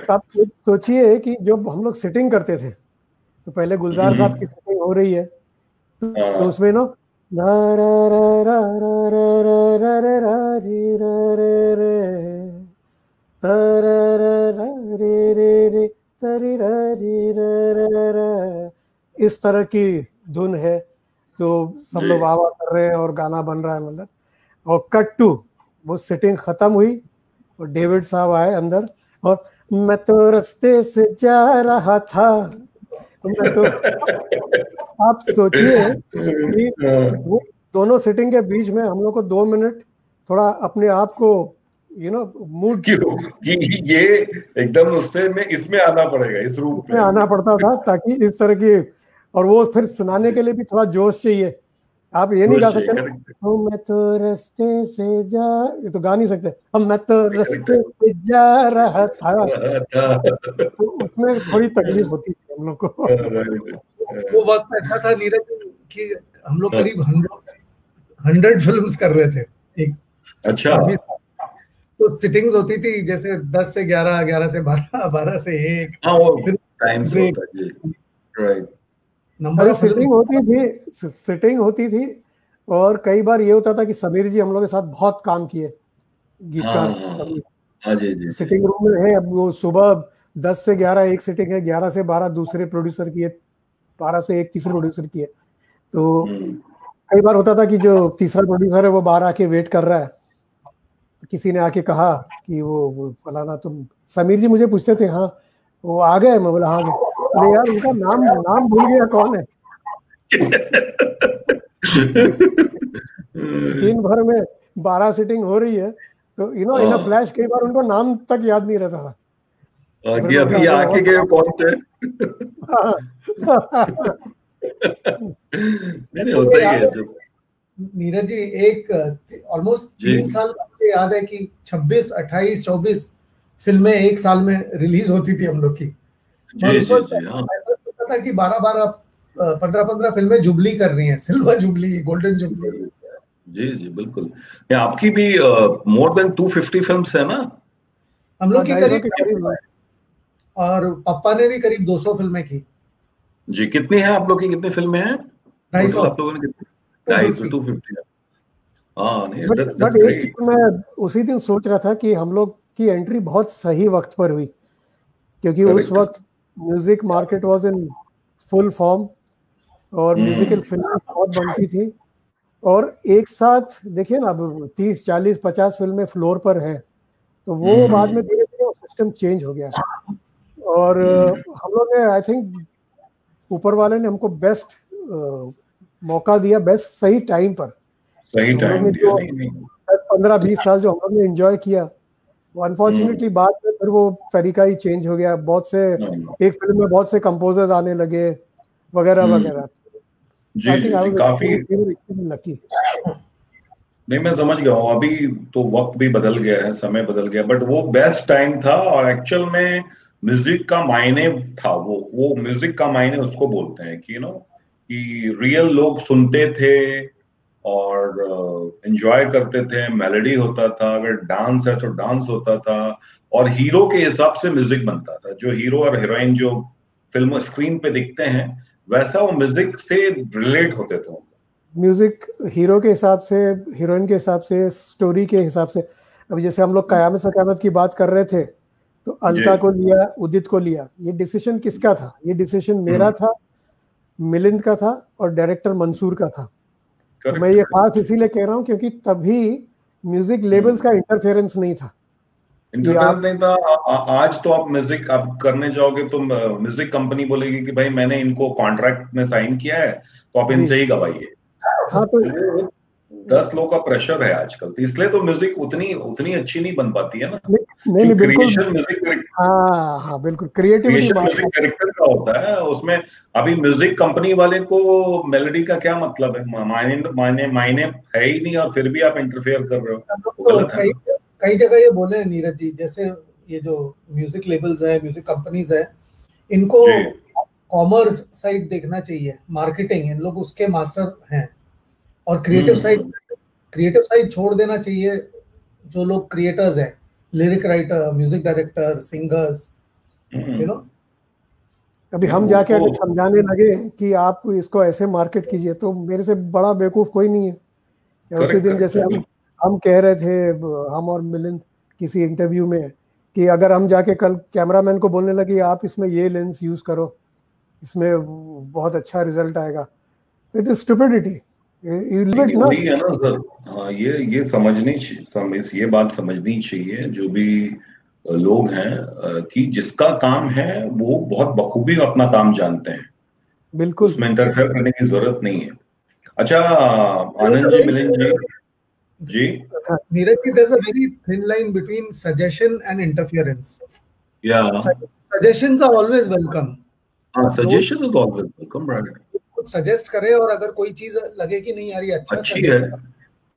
तब सोचिए कि जब हम लोग सिटिंग करते थे तो पहले गुलजार साहब की सिटिंग हो रही है तो उसमें ना इस तरह की धुन है, तो सब लोग वाह वाह कर रहे हैं और गाना बन रहा है मतलब। और कट टू वो सिटिंग खत्म हुई और डेविड साहब आए अंदर और मैं तो रास्ते से जा रहा था। मैं तो आप सोचिए कि वो दोनों सिटिंग के बीच में हम लोग को 2 मिनट थोड़ा अपने आप को मूड कि ये एकदम उससे में इसमें आना पड़ेगा, इस रूप में आना पड़ता था ताकि इस तरह की, और वो फिर सुनाने के लिए भी थोड़ा जोश चाहिए। आप ये नहीं गा सकते मैं तो रास्ते से जा, ये तो गा नहीं सकते हम मैं तो रास्ते से जा रहा था। तो उसमें थोड़ी तकलीफ होती थी हम लोग को। वो वक्त ऐसा था नीरज कि हम लोग करीब 100 फिल्म्स कर रहे थे एक। अच्छा। तो सिटिंग्स होती थी जैसे 10 से 11, 11 से 12, 12 से 1। हाँ, वो टाइम से होता है। राइट। नंबर सिटिंग होती थी और कई बार ये होता था कि समीर जी हम लोग के साथ बहुत काम किए, गीतकार समीर। हाँ जी। सिटिंग रूम में है, अब वो सुबह 10 से 11 एक सिटिंग है, 11 से 12 दूसरे प्रोड्यूसर की है, 12 से 1 तीसरे प्रोड्यूसर की है। तो कई बार होता था कि जो तीसरा प्रोड्यूसर है वो बाहर आके वेट कर रहा है, किसी ने आके कहा कि वो फलाना, तुम समीर जी मुझे पूछते थे हाँ वो आ गए, मैं बोला हाँ गए। अरे यार उनका नाम भूल गया कौन है। दिन भर में 12 सिटिंग हो रही है तो इन अ फ्लैश कई बार उनको नाम तक याद नहीं रहता था। अभी आके गए कौन थे। नहीं होता ही है। नीरज जी एक ऑलमोस्ट 3 साल मुझे याद है कि 26, 28, 24 फिल्में एक साल में रिलीज होती थी हम लोग की। ऐसा होता था कि 12-12 15-15 फिल्में जुबली कर रही हैं, सिल्वर जुबली, गोल्डन जुबली। जी जी बिल्कुल। आपकी भी मोर देन 250 फिल्म्स है ना? हम लोग की करीब, और पापा ने भी करीब 200 फिल्में की। जी, कितनी है आप लोग की, कितनी फिल्में हैं? 250। आप लोगों ने कितनी? 250। हाँ नहीं, बट एक चीज मैं उसी दिन सोच रहा था कि हम लोग की एंट्री बहुत सही वक्त पर हुई, क्योंकि उस वक्त music market was in full form और म्यूजिकल फिल्में बहुत बनती थी। और एक साथ देखिए ना, अब 30, 40, 50 फिल्में फ्लोर पर हैं, तो वो बाद में धीरे धीरे सिस्टम चेंज हो गया। और हम लोग ने, आई थिंक ऊपर वाले ने हमको बेस्ट मौका दिया, बेस्ट सही टाइम पर। सही टाइम दिया। 15-20 साल जो हम लोग ने एंजॉय किया, वो अनफॉर्चुनेटली बाद में फिर वो तरीका ही चेंज हो गया। बहुत से एक फिल्म में बहुत से कंपोजर्स आने लगे वगैरह वगैरह। जी जी, काफी लकी। नहीं, मैं समझ गया हूँ। अभी तो वक्त भी बदल गया है, समय बदल गया, बट वो बेस्ट टाइम था। और एक्चुअल में म्यूजिक का मायने था, वो म्यूजिक का मायने उसको बोलते हैं कि कि रियल लोग सुनते थे और एंजॉय करते थे, मेलोडी होता था, अगर डांस है तो डांस होता था, और हीरो के हिसाब से म्यूजिक बनता था। जो हीरो और हीरोइन जो फिल्म स्क्रीन पे दिखते हैं, वैसा वो म्यूजिक से रिलेट होते थे। म्यूजिक हीरो के हिसाब से, हीरोइन के हिसाब से, स्टोरी के हिसाब से। अभी जैसे हम लोग कयामत से कयामत की बात कर रहे थे, तो अलका को लिया, उदित को लिया, ये डिसीजन किसका था? ये डिसीजन मेरा था, मिलिंद का था और डायरेक्टर मंसूर का था। तो मैं ये खास इसीलिए कह रहा हूँ क्योंकि तभी म्यूजिक लेबल्स का इंटरफेरेंस नहीं था। इंटरफेरेंस नहीं था। आज तो आप म्यूजिक आप करने जाओगे तो म्यूजिक कंपनी बोलेगी कि भाई मैंने इनको कॉन्ट्रैक्ट में साइन किया है, तो आप इनसे ही गवाइए। हाँ, तो 10 लोग का प्रेशर है आजकल, तो इसलिए तो म्यूजिक उतनी अच्छी नहीं बन पाती है ना। नहीं बिल्कुल। म्यूजिक, हाँ बिल्कुल, क्रिएटिविटी म्यूजिक डायरेक्टर का होता है उसमें। अभी म्यूजिक कंपनी वाले को मेलोडी का क्या मतलब है? मायने है ही नहीं, और फिर भी आप इंटरफेयर कर रहे हो, वो गलत है। कई जगह ये बोले हैं नीरज जी, जैसे ये जो म्यूजिक लेबल्स है, म्यूजिक कंपनीज है, इनको कॉमर्स साइड देखना चाहिए, मार्केटिंग, इन लोग उसके मास्टर हैं। और क्रिएटिव साइड छोड़ देना चाहिए। जो लोग क्रिएटर्स हैं, lyric writer, music director, singers, अभी हम जाके अगर समझाने लगे कि आप इसको ऐसे मार्केट कीजिए, तो मेरे से बड़ा बेवकूफ कोई नहीं है। उसी दिन जैसे हम कह रहे थे, हम और मिलिंद किसी इंटरव्यू में, कि अगर हम जाके कल कैमरामैन को बोलने लगे आप इसमें ये लेंस यूज करो, इसमें बहुत अच्छा रिजल्ट आएगा, इट इज स्टुपिडिटी। वही है ना सर। हाँ, ये बात समझनी चाहिए जो भी लोग हैं, कि जिसका काम है वो बहुत बखूबी अपना काम जानते हैं, बिल्कुल, उसमें इंटरफेयर करने की जरूरत नहीं है। अच्छा आनंद जी, मिलिंद जी, Neeraj ji, there's a very thin line between suggestion and interference. Yeah. Suggestions are always welcome. Suggestion is always welcome, right? कुछ सजेस्ट करे, और अगर कोई चीज लगे कि नहीं यार ये अच्छी है,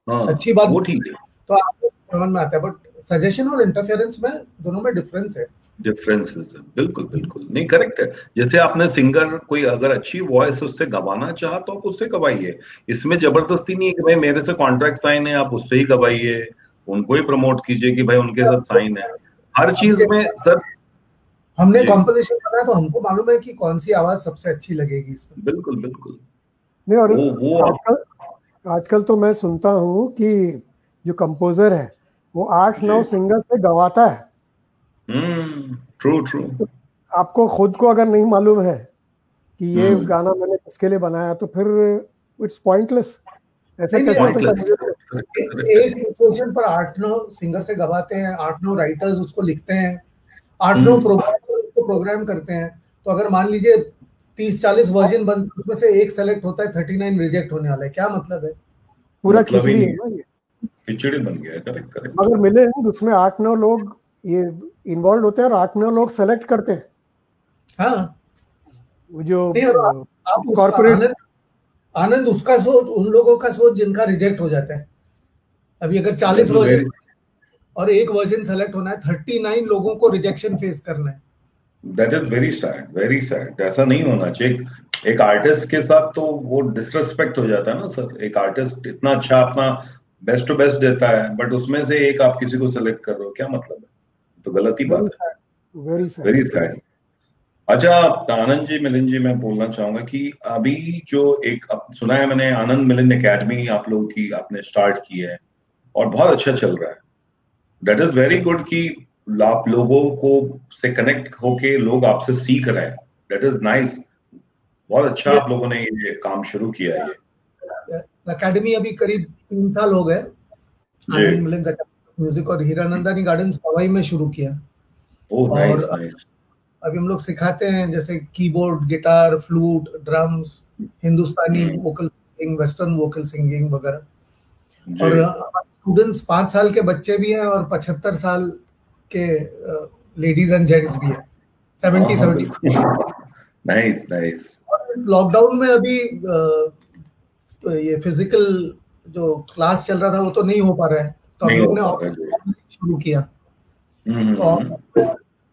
हाँ, अच्छी बात, वो ठीक है, तो आपको समझ में आता है। बट सजेशन और इंटरफेरेंस में, दोनों में डिफरेंस है। डिफरेंसेस है, बिल्कुल बिल्कुल, नहीं करेक्ट है। जैसे आपने सिंगर कोई अगर अच्छी वॉइस उससे गवाना चाहा तो आप उससे गवाइए, इसमें जबरदस्ती नहीं है कि भाई मेरे से कॉन्ट्रैक्ट साइन है आप उससे ही गवाइए, उनको ही प्रमोट कीजिए कि भाई उनके साथ साइन है। हर चीज में सर, हमने कॉम्पोजिशन करना है तो हमको मालूम है कि कौन सी आवाज सबसे अच्छी लगेगी इसमें। बिल्कुल बिल्कुल। नहीं, और आजकल तो मैं सुनता हूँ कि जो कंपोजर है वो 8-9 सिंगर से गवाता है। ट्रू। आपको खुद को अगर नहीं मालूम है कि ये गाना मैंने किसके लिए बनाया, तो फिर इट्स पॉइंटलेस। ऐसे कैसे हो सकता है? एक सिचुएशन पर 8-9 सिंगर से गवाते हैं, 8-9 राइटर्स उसको लिखते हैं, 8-9 प्रोग्राम करते हैं। तो अगर मान लीजिए 30-40 वर्जन बनते, उसमें से एक सेलेक्ट होता है, 39 रिजेक्ट होने वाला है, क्या मतलब है? पूरा खिचड़ी है ना, ये खिचड़ी बन गया। करेक्ट। अगर मिले उसमें 8-9 लोग ये इन्वॉल्व होते हैं और 8-9 लोग सेलेक्ट करते हैं। हाँ, जो कॉर्पोरेट आनंद उसका सोच, उन लोगों का सोच जिनका रिजेक्ट हो जाता है। अभी अगर 40 वर्जन और एक वर्जन सेलेक्ट होना है, 39 लोगों को रिजेक्शन फेस करना है। That is very sad, very sad. ऐसा नहीं होना चाहिए। एक आर्टिस्ट के साथ तो वो डिसरेस्पेक्ट हो जाता है ना सर। एक आर्टिस्ट इतना अच्छा अपना बेस्ट टू बेस्ट देता है, बट उसमें से एक आप किसी को सेलेक्ट कर रहे हो, क्या मतलब है? तो गलत ही बात है। Very sad, very sad. अच्छा आनंद जी, मिलिंद जी, मैं बोलना चाहूंगा कि अभी जो एक सुना है मैंने, आनंद मिलिंद एकेडमी आप लोगों की आपने स्टार्ट की है और बहुत अच्छा चल रहा है। दैट इज वेरी गुड कि आप लोगों को से कनेक्ट होके लोग आपसे सीख रहे हैं। That is nice. बहुत अच्छा आप लोगों ने ये काम शुरू किया है। ये एकेडमी अभी करीब 3 साल हो गए, आनंद मिलिंद म्यूजिक, और हीरानंदानी गार्डन्स पवाई में शुरू किया। Oh nice, nice. अभी हम लोग सिखाते हैं जैसे keyboard, guitar, flute, drums, Hindustani vocal singing, western vocal singing वगैरह। और स्टूडेंट्स 5 साल के बच्चे भी हैं और 75 साल के लेडीज एंड जेंट्स भी हैं, 70। Nice, nice. लॉकडाउन में अभी ये फिजिकल जो क्लास चल रहा था वो तो नहीं हो पा रहा है, तो हम लोग ने ऑनलाइन शुरू किया।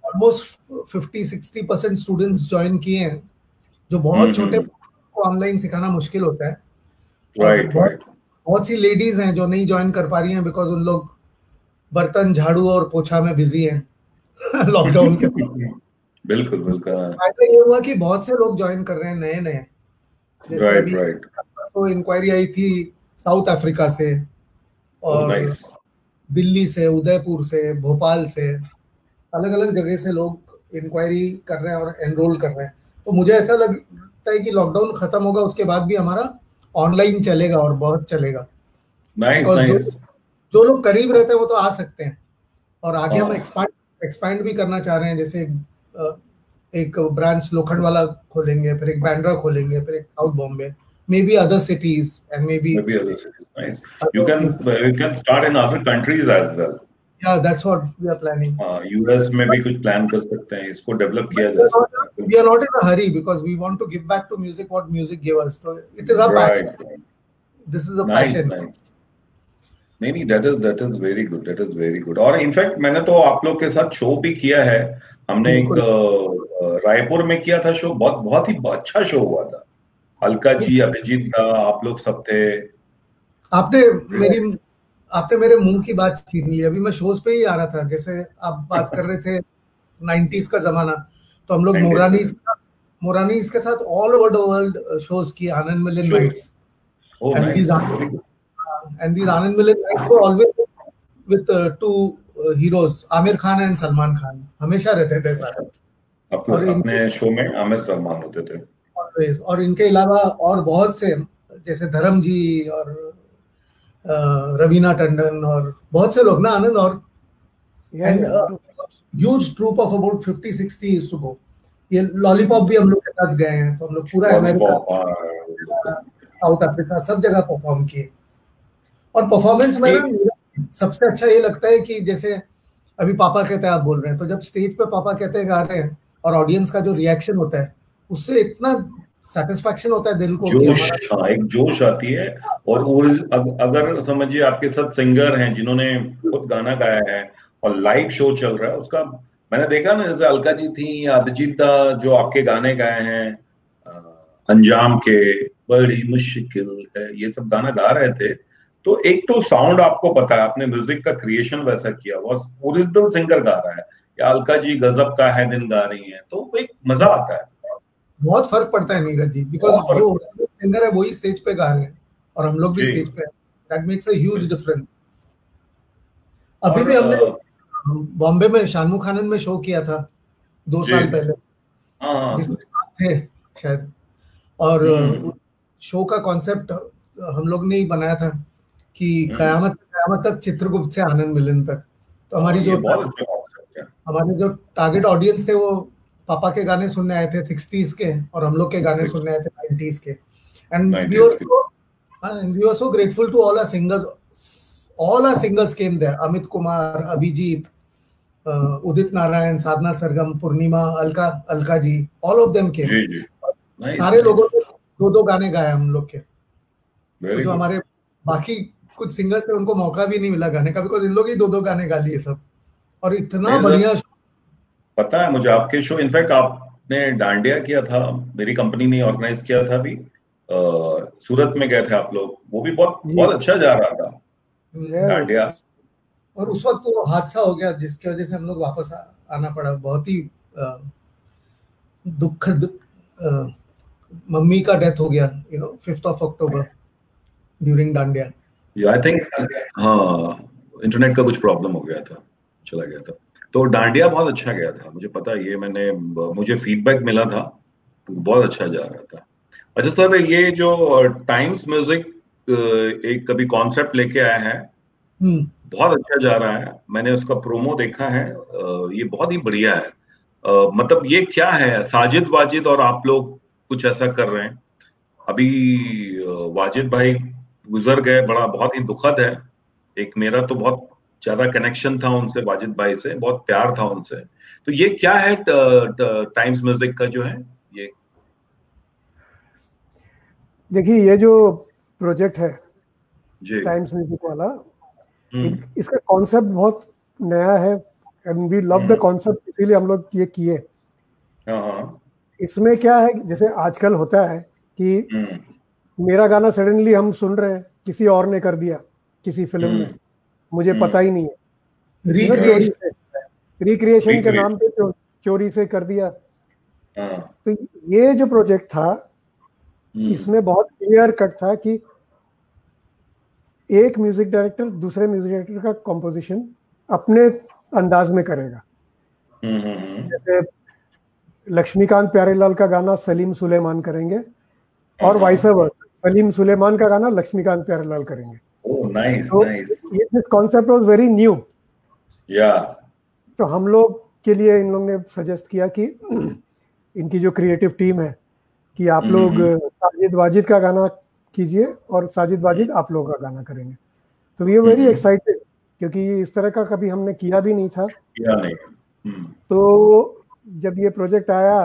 ऑलमोस्ट 50-60% स्टूडेंट्स ज्वाइन किए हैं, जो बहुत छोटे को ऑनलाइन सिखाना मुश्किल होता है। Right, right. बहुत सी लेडीज हैं जो नहीं ज्वाइन कर पा रही हैं बिकॉज उन लोग बर्तन, झाड़ू और पोछा में बिजी हैं लॉकडाउन के। बिल्कुल, बिल्कुल। फायदा ये हुआ कि बहुत से लोग ज्वाइन कर रहे हैं नए नए। जैसे अभी तो इंक्वायरी आई थी साउथ अफ्रीका से, और दिल्ली से, उदयपुर से, भोपाल से, अलग अलग जगह से लोग इंक्वायरी कर रहे हैं और एनरोल कर रहे हैं। तो मुझे ऐसा लगता है कि लॉकडाउन खत्म होगा उसके बाद भी हमारा ऑनलाइन चलेगा और बहुत चलेगा। जो लोग करीब रहते हैं वो तो आ सकते हैं, और आगे हम एक्सपैंड भी करना चाह रहे हैं। जैसे एक ब्रांच लोखंडवाला खोलेंगे, फिर एक बैंड्रा खोलेंगे, फिर एक south Bombay, maybe other cities, and maybe other cities. Nice. You can start in other countries as well. Yeah, that's what we are planning. US में भी कुछ प्लान कर सकते हैं, इसको डेवलप किया जा सकता है। We are not in a hurry because we want to give back to music what music gave us. So it is our passion. This is a passion. नहीं, that is very good. That is very good. और in fact मैंने तो आप लोग के साथ show भी किया है। हमने एक रायपुर में किया था शो, बहुत ही अच्छा शो हुआ था। अलका जी, अभिजीत था, आप लोग सब थे। आपने मेरे मुंह की बात छीन ली। अभी मैं शोज पे ही आ रहा था। जैसे आप बात कर रहे थे 90s का जमाना, तो हम लोग मोरानीज के साथ all over the world shows किए, Anand Milind nights. And these Anand Milan nights were always with two heroes, Amir Khan and Salman Khan. हमेशा रहते थे साथ। और अपने शो में आमिर सलमान होते थे। और इनके अलावा और बहुत से, जैसे धर्म जी और रवीना टंडन और बहुत से लोग ना आनंद, और huge troop of about 50-60 used to go। ये लॉलीपॉप भी हम लोग के साथ गए हैं, तो हम लोग पूरा अमेरिका, साउथ अफ्रीका, सब जगह परफॉर्म किए। और परफॉर्मेंस में ना सबसे अच्छा ये लगता है कि जैसे अभी पापा कहते हैं आप बोल रहे हैं, तो जब स्टेज पे पापा कहते हैं गा रहे हैं और ऑडियंस का जो रिएक्शन होता है, उससे इतना सेटिस्फैक्शन होता है दिल को, एक जोश आती है। और अगर समझिए आपके साथ सिंगर हैं जिन्होंने खुद गाना गाया है और लाइव शो चल रहा है, उसका मैंने देखा ना, जैसे अलका जी थी या अभिजीत दा जो आपके गाने गाए हैं, अंजाम के, बड़ी मुश्किल है, ये सब गाना गा रहे थे। तो एक तो साउंड आपको पता है, आपने म्यूजिक का क्रिएशन वैसा किया, वो ओरिजिनल सिंगर गा रहा है, या अलका जी गजब का है दिन गा रही हैं, तो एक मजा आता है। बहुत फर्क पड़ता है नीरज जी, बिकॉज जो सिंगर है वही स्टेज पे गा रहे हैं और हम लोग भी स्टेज पे हैं। That makes a huge difference. अभी भी हमने बॉम्बे में शानमुख आनंद में शो किया था 2 साल पहले, जिसमें थे शायद, और शो का कॉन्सेप्ट हम लोग ने ही बनाया था कि कयामत तक, चित्रगुप्त से आनंद मिलिंद तक। तो हमारे जो टारगेट ऑडियंस थे वो पापा के गाने सुनने आए थे 60s के, और हम लोग के गाने सुनने आए थे 90s के। And we were so grateful to all our singers came there. Amit Kumar, Abhijeet, Udit Narayan, Sadhana Sargam, Poornima, Alka ji, all of them came. सारे लोगों ने 2-2 गाने गाए हम लोग के। तो जो हमारे बाकी कुछ सिंगर्स थे उनको मौका भी नहीं मिला गाने का, बिकॉज इन लोग ही 2-2 गाने गा लिए सब, और इतना बढ़िया। पता है मुझे आपके शो, इनफैक्ट आपने डांडिया किया था, मेरी कंपनी ने ऑर्गेनाइज किया था अभी, सूरत में गए थे आप लोग, वो भी बहुत अच्छा जा रहा था डांडिया। और उस वक्त वो हादसा हो गया जिसकी वजह से हम लोग वापस आना पड़ा, बहुत ही दुखद। मम्मी का डेथ हो गया 5th of October during dandiya. I think हाँ, इंटरनेट का कुछ प्रॉब्लम हो गया था, चला गया था। तो डांडिया बहुत अच्छा गया था, मुझे पता है, ये मुझे फीडबैक मिला था, बहुत अच्छा जा रहा था। अच्छा सर, ये जो टाइम्स म्यूजिक एक कभी कॉन्सेप्ट लेके आया है, बहुत अच्छा जा रहा है, मैंने उसका प्रोमो देखा है, ये बहुत ही बढ़िया है। मतलब ये क्या है, साजिद वाजिद और आप लोग कुछ ऐसा कर रहे हैं। अभी वाजिद भाई गुजर गए, बहुत ही दुखद है। एक मेरा तो बहुत ज्यादा कनेक्शन था उनसे, वाजिद भाई से बहुत प्यार था उनसे। तो ये क्या है टाइम्स म्यूजिक का जो है ये? देखिए, ये जो प्रोजेक्ट है टाइम्स म्यूजिक वाला, इसका कॉन्सेप्ट बहुत नया है and we love the concept, इसीलिए हम लोग ये किए। इसमें क्या है, जैसे आजकल होता है कि मेरा गाना सडनली हम सुन रहे हैं, किसी और ने कर दिया किसी फिल्म में, मुझे पता ही नहीं है, रिक्रिएशन के नाम पे चोरी से कर दिया। तो ये जो प्रोजेक्ट था, इसमें बहुत क्लियर कट था कि एक म्यूजिक डायरेक्टर दूसरे म्यूजिक डायरेक्टर का कॉम्पोजिशन अपने अंदाज में करेगा। जैसे लक्ष्मीकांत प्यारेलाल का गाना सलीम सुलेमान करेंगे, और वाइस वर्सा, सलीम सुलेमान का गाना लक्ष्मीकांत प्यारेलाल करेंगे। This concept was very new. तो हम लोग के लिए इन लोग ने सजेस्ट किया कि इनकी जो क्रिएटिव टीम है कि आप लोग साजिद वाजिद का गाना कीजिए और साजिद वाजिद आप लोग का गाना करेंगे। तो वी आर वेरी एक्साइटेड, क्योंकि इस तरह का कभी हमने किया भी नहीं था। तो जब ये प्रोजेक्ट आया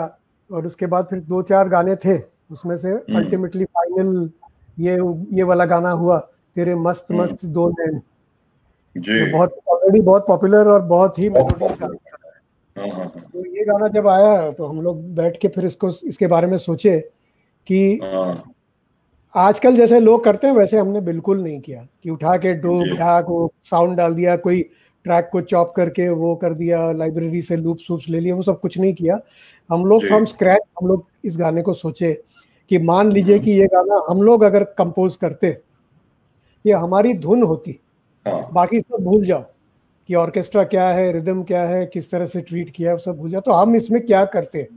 और उसके बाद फिर 2-4 गाने थे, उसमें से अल्टीमेटली फाइनल ये वाला गाना हुआ, तेरे मस्त मस्त दो नैन, जो बहुत ऑलरेडी बहुत पॉपुलर और बहुत ही मेलोडियस गाना। तो ये गाना जब आया तो हम लोग बैठ के फिर इसके बारे में सोचे कि आजकल जैसे लोग करते हैं वैसे हमने बिल्कुल नहीं किया कि उठा के ढाक को साउंड डाल दिया, कोई ट्रैक को चॉप करके वो कर दिया, लाइब्रेरी से लूप्स ले लिए, वो सब कुछ नहीं किया। हम लोग फ्रॉम स्क्रैच हम लोग इस गाने को सोचे कि मान लीजिए कि ये गाना हम लोग अगर कंपोज करते, ये हमारी धुन होती, बाकी सब भूल जाओ कि ऑर्केस्ट्रा क्या है, रिदम क्या है, किस तरह से ट्रीट किया है, सब भूल जाओ, तो हम इसमें क्या करते,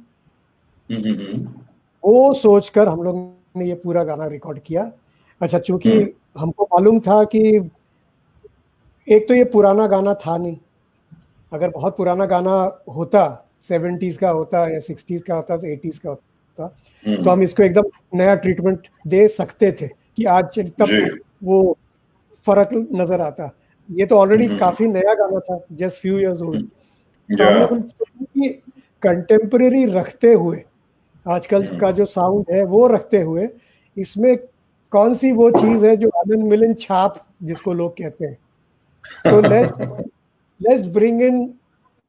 वो सोचकर हम लोग ने ये पूरा गाना रिकॉर्ड किया। अच्छा, चूंकि हमको मालूम था कि एक तो ये पुराना गाना था नहीं, अगर बहुत पुराना गाना होता, 70s का होता या 60s का होता, 80s का होता, तो हम इसको एकदम नया ट्रीटमेंट दे सकते थे कि आज तब वो फर्क नजर आता। ये तो ऑलरेडी काफी नया गाना था, जस्ट फ्यू इयर्स ओल्ड। तो हम लोग कंटेम्परेरी रखते हुए, आजकल का जो साउंड है वो रखते हुए, इसमें कौन सी वो चीज है जो आनंद मिलन छाप जिसको लोग कहते हैं, तो let's bring in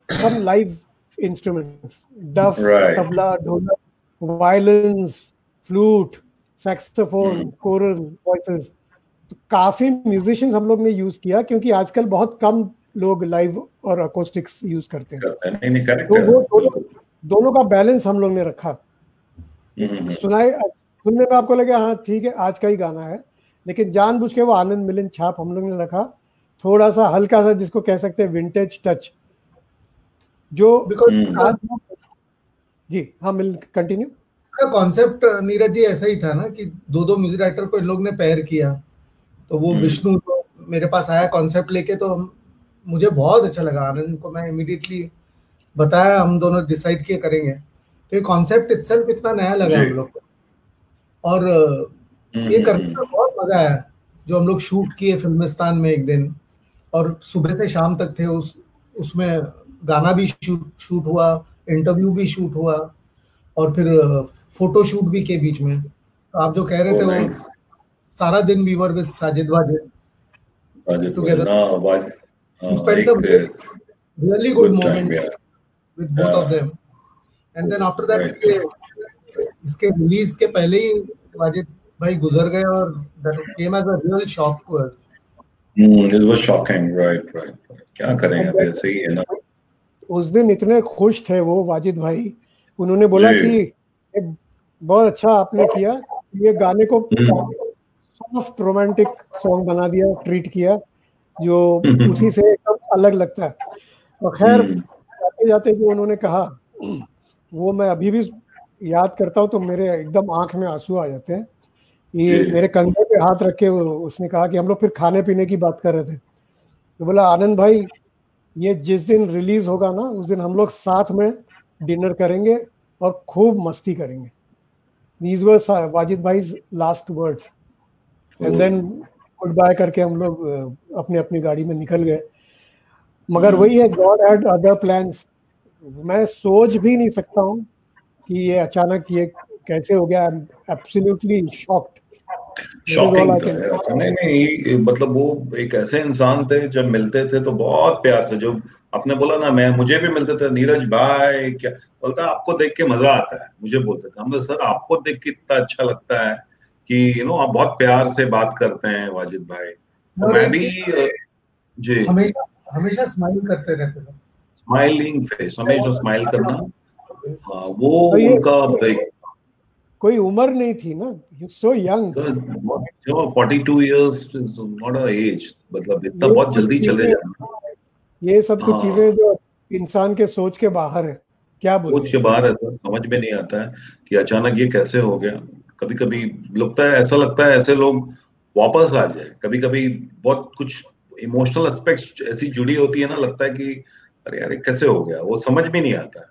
some live instruments, duff, tabla, ढोलक, violins, flute, saxophone, choral voices। तो काफी म्यूजिशियंस हम लोग ने यूज किया, क्योंकि आजकल बहुत कम लोग लाइव और अकोस्टिक्स यूज करते हैं। तो वो दोनों का बैलेंस हम लोग ने रखा। सुनने में आपको लगे हाँ ठीक है आज का ही गाना है, लेकिन जानबूझ के वो आनंद मिलन छाप हम लोग ने रखा, थोड़ा सा हल्का सा जिसको कह सकते हैं विंटेज टच, जो आज जी हाँ मिल कंटिन्यू। इसका कॉन्सेप्ट नीरज जी ऐसा ही था ना कि 2 म्यूजिक डायरेक्टर को इन लोग ने पेयर किया। तो वो विष्णु तो मेरे पास आया कॉन्सेप्ट लेके, तो मुझे बहुत अच्छा लगा। आनंद को मैं इमीडिएटली बताया, हम दोनों डिसाइड किए करेंगे। तो ये कॉन्सेप्ट इटसेल्फ इतना नया लगा हम लोग को, और ये करने में बहुत मजा आया। जो हम लोग शूट किए फिल्मिस्तान में एक दिन, और सुबह से शाम तक थे उसमें गाना भी शूट हुआ, इंटरव्यू भी शूट हुआ, और फिर फोटो शूट भी के बीच में। तो आप जो कह रहे थे वो सारा दिन we were with Sajid Wajid, together. We spent some really good moment with both of them. And then after that, इसके रिलीज के पहले ही वाजिद भाई गुजर गए और that came as a real shock to us. It was shocking, right. क्या करें, अब ऐसे ही है ना. उस दिन इतने खुश थे वो वाजिद भाई, उन्होंने बोला कि बहुत अच्छा आपने किया, ये गाने को सॉफ्ट रोमांटिक सॉन्ग बना दिया, ट्रीट किया, जो उसी से एकदम अलग लगता है. और खैर जाते जाते जो उन्होंने कहा वो मैं अभी भी याद करता हूँ तो मेरे एकदम आंख में आंसू आ जाते हैं. ये मेरे कंधे पे हाथ रख के उसने कहा कि हम लोग फिर खाने पीने की बात कर रहे थे, तो बोला आनंद भाई ये जिस दिन रिलीज होगा ना उस दिन हम लोग साथ में डिनर करेंगे और खूब मस्ती करेंगे. These were वाजिद भाई's last words. And then goodbye करके हम लोग अपनी अपनी गाड़ी में निकल गए. मगर वही है, God had other plans. मैं सोच भी नहीं सकता हूँ कि ये अचानक ये कैसे हो गया. Absolutely shocked. शॉकिंग नहीं, मतलब वो एक ऐसे इंसान थे, जब मिलते थे तो बहुत प्यार से, जो आपने बोला ना, मुझे भी मिलते थे, नीरज भाई क्या बोलता, आपको देख के मजा आता है, मुझे बोलते थे. हम सर आपको देख के इतना अच्छा लगता है कि आप बहुत प्यार से बात करते हैं वाजिद भाई. तो मैं भी जी हमेशा स्माइल करते रहते थे. स्माइलिंग फेस, हमेशा स्माइल करना, वो उनका कोई उम्र नहीं थी ना. So young. 42 years is not a age, मतलब इतना बहुत जल्दी चले जाना. ये सब कुछ चीजें जो इंसान के सोच के बाहर है. क्या बोलूं, सोच के बाहर है सर, समझ में नहीं आता है कि अचानक ये कैसे हो गया. कभी कभी लगता है, ऐसा लगता है ऐसे लोग वापस आ जाए. कभी कभी बहुत कुछ इमोशनल एस्पेक्ट्स ऐसी जुड़ी होती है ना, लगता है कि अरे यार कैसे हो गया, वो समझ में नहीं आता है.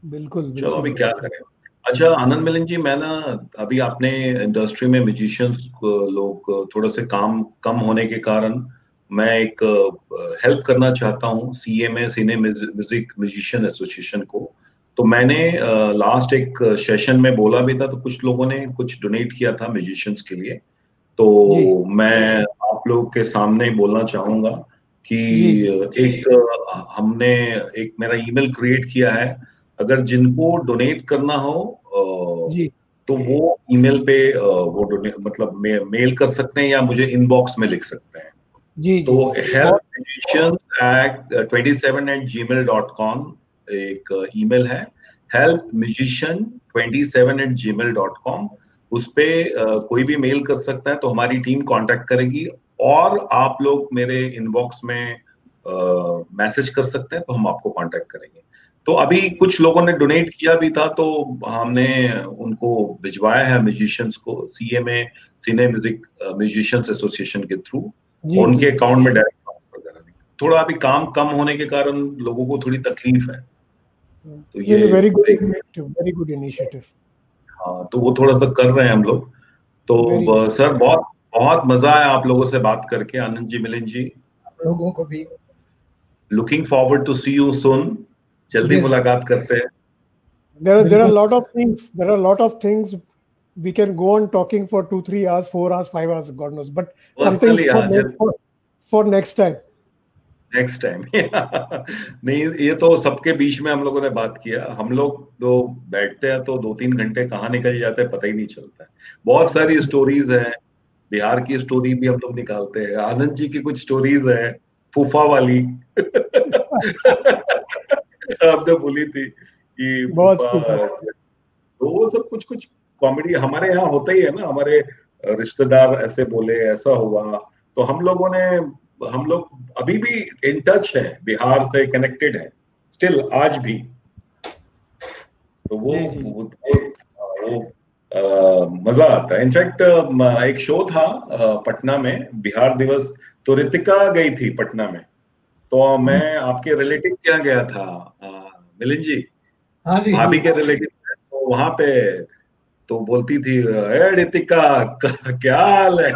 बिल्कुल. चलो अभी क्या करें. अच्छा आनंद मिलन जी, मैं ना अभी आपने इंडस्ट्री में म्यूजिशियंस लोग थोड़ा से काम कम होने के कारण मैं एक हेल्प करना चाहता हूँ CMA, सिने म्यूजिक म्यूजिशियन एसोसिएशन को. तो मैंने लास्ट एक सेशन में बोला भी था, तो कुछ लोगों ने कुछ डोनेट किया था म्यूजिशियंस के लिए. तो मैं आप लोग के सामने बोलना चाहूंगा कि हमने एक मेरा ईमेल क्रिएट किया है. अगर जिनको डोनेट करना हो तो वो ईमेल पे वो डोनेट मतलब मेल कर सकते हैं या मुझे इनबॉक्स में लिख सकते हैं. तो helpmusician27@gmail.com एक ईमेल है, helpmusician27@gmail.com. उस पे कोई भी मेल कर सकता है, तो हमारी टीम कांटेक्ट करेगी. और आप लोग मेरे इनबॉक्स में मैसेज कर सकते हैं, तो हम आपको कांटेक्ट करेंगे. तो अभी कुछ लोगों ने डोनेट किया भी था, तो हमने उनको भिजवाया है म्यूजिशियंस को, CMA सिने म्यूजिक म्यूजिशियंस एसोसिएशन के थ्रू. उनके अकाउंट में डायरेक्ट ट्रांसफर करेंगे. थोड़ा अभी काम कम होने के कारण लोगों को थोड़ी तकलीफ है. तो ये वेरी गुड इनिशिएटिव. हाँ, तो वो थोड़ा सा कर रहे हैं हम लोग. तो सर बहुत बहुत मजा आया आप लोगों से बात करके. आनंद जी, मिलिंद जी, लोगों को भी. Looking forward to see you soon. जल्दी मुलाकात करते हैं. There are a lot of things. There are a lot of things we can go on talking for 2-3 hours, 4 hours, 5 hours, God knows. But something for next time. Next time. नहीं, ये तो सबके बीच में हम लोगों ने बात किया. हम लोग तो बैठते हैं तो 2-3 घंटे कहाँ निकल जाते हैं पता ही नहीं चलता है. बहुत सारी स्टोरीज है. बिहार की स्टोरी भी हम लोग निकालते हैं. आनंद जी की कुछ स्टोरीज है, फूफा वाली. आपने बोली थी कि तो वो सब कुछ कॉमेडी हमारे यहाँ होता ही है ना. हमारे रिश्तेदार ऐसे बोले, ऐसा हुआ. तो हम लोग अभी भी इन टच है, बिहार से कनेक्टेड है स्टिल आज भी. तो वो मजा आता है. इनफैक्ट एक शो था पटना में, बिहार दिवस, तो रितिका गई थी पटना में. तो मैं आपके रिलेटिव के यहाँ गया था, मिलिंद जी, भाभी के रिलेटिव. तो वहां पे तो बोलती थी, ए रितिका क्या हाल है.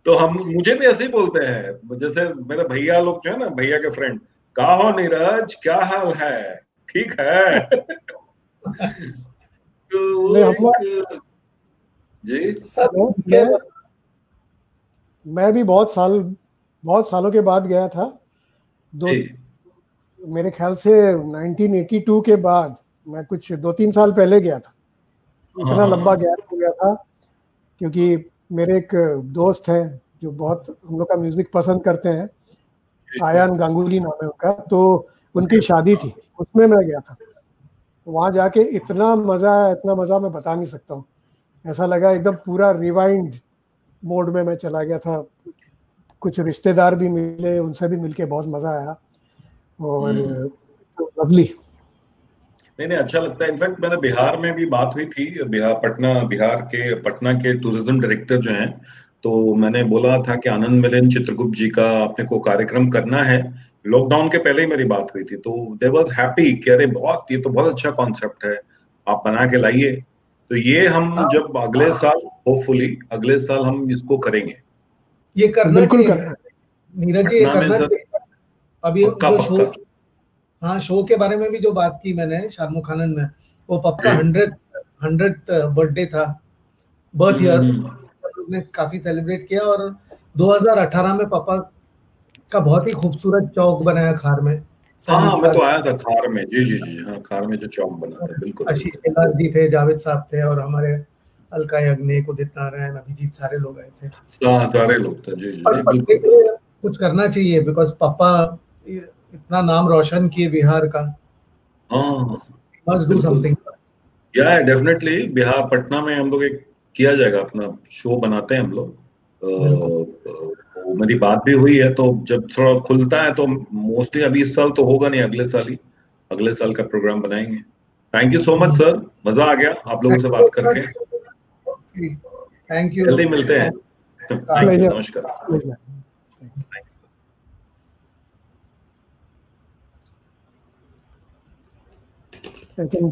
तो मुझे भी ऐसे ही बोलते हैं, जैसे मेरे भैया लोग जो है ना, भैया के फ्रेंड, कहा हो नीरज, क्या हाल है, ठीक है. तो जी मैं भी बहुत सालों के बाद गया था। मेरे ख्याल से 1982 के बाद मैं कुछ 2-3 साल पहले गया था। इतना लंबा गैप हो गया था क्योंकि मेरे एक दोस्त है जो बहुत हम लोग का म्यूजिक पसंद करते हैं, आयान गांगुली नाम है उनका, तो उनकी शादी थी, उसमें मैं गया था। तो वहाँ जाके इतना मज़ा मैं बता नहीं सकता हूँ। ऐसा लगा एकदम पूरा रिवाइंड मोड में मैं चला गया था। कुछ रिश्तेदार भी मिले, उनसे भी मिलके बहुत मज़ा आया और लवली। नहीं, अच्छा लगता है। इनफैक्ट मैंने बिहार में भी बात हुई थी, बिहार के पटना के टूरिज्म डायरेक्टर जो हैं, तो मैंने बोला था कि आनंद मिलन चित्रगुप्त जी का अपने को कार्यक्रम करना है। लॉकडाउन के पहले ही मेरी बात हुई थी, तो दे वाज हैप्पी कि अरे ये तो बहुत अच्छा कॉन्सेप्ट है, आप बना के लाइए। तो ये हम जब अगले साल, होपफुली अगले साल हम इसको करेंगे। ये करना चाहिए नीरज जी, ये करना चाहिए। अभी जो शो, हाँ, शो के बारे में भी जो बात की मैंने शाहरुख खान में, वो पापा का 100th बर्थडे था, बर्थ ईयर, ने काफी सेलिब्रेट किया। और 2018 में पापा का बहुत ही खूबसूरत चौक बनाया खार में। हाँ, मैं तो आया था खार में। जी, हाँ, खार में जो चौक बना था, बिल्कुल। आशीष शेलार जी थे, जावेद साहब थे, और हमारे अलका याग्निक, उदित नारायण, अभिजीत, सारे लोग आए थे। सारे लोग थे। जी, बिल्कुल। कुछ करना चाहिए बिकॉज पापा इतना नाम रोशन किए बिहार का। Must do something. या डेफिनेटली बिहार, पटना में हम लोग एक किया जाएगा, अपना शो बनाते हैं हम लोग। मेरी बात भी हुई है, तो जब थोड़ा खुलता है तो मोस्टली, अभी इस साल तो होगा नहीं, अगले साल का प्रोग्राम बनाएंगे। Thank you so much sir, मजा आ गया आप लोगों से बात करके। थैंक यू, जल्दी मिलते हैं। थैंक यू, नमस्कार। I can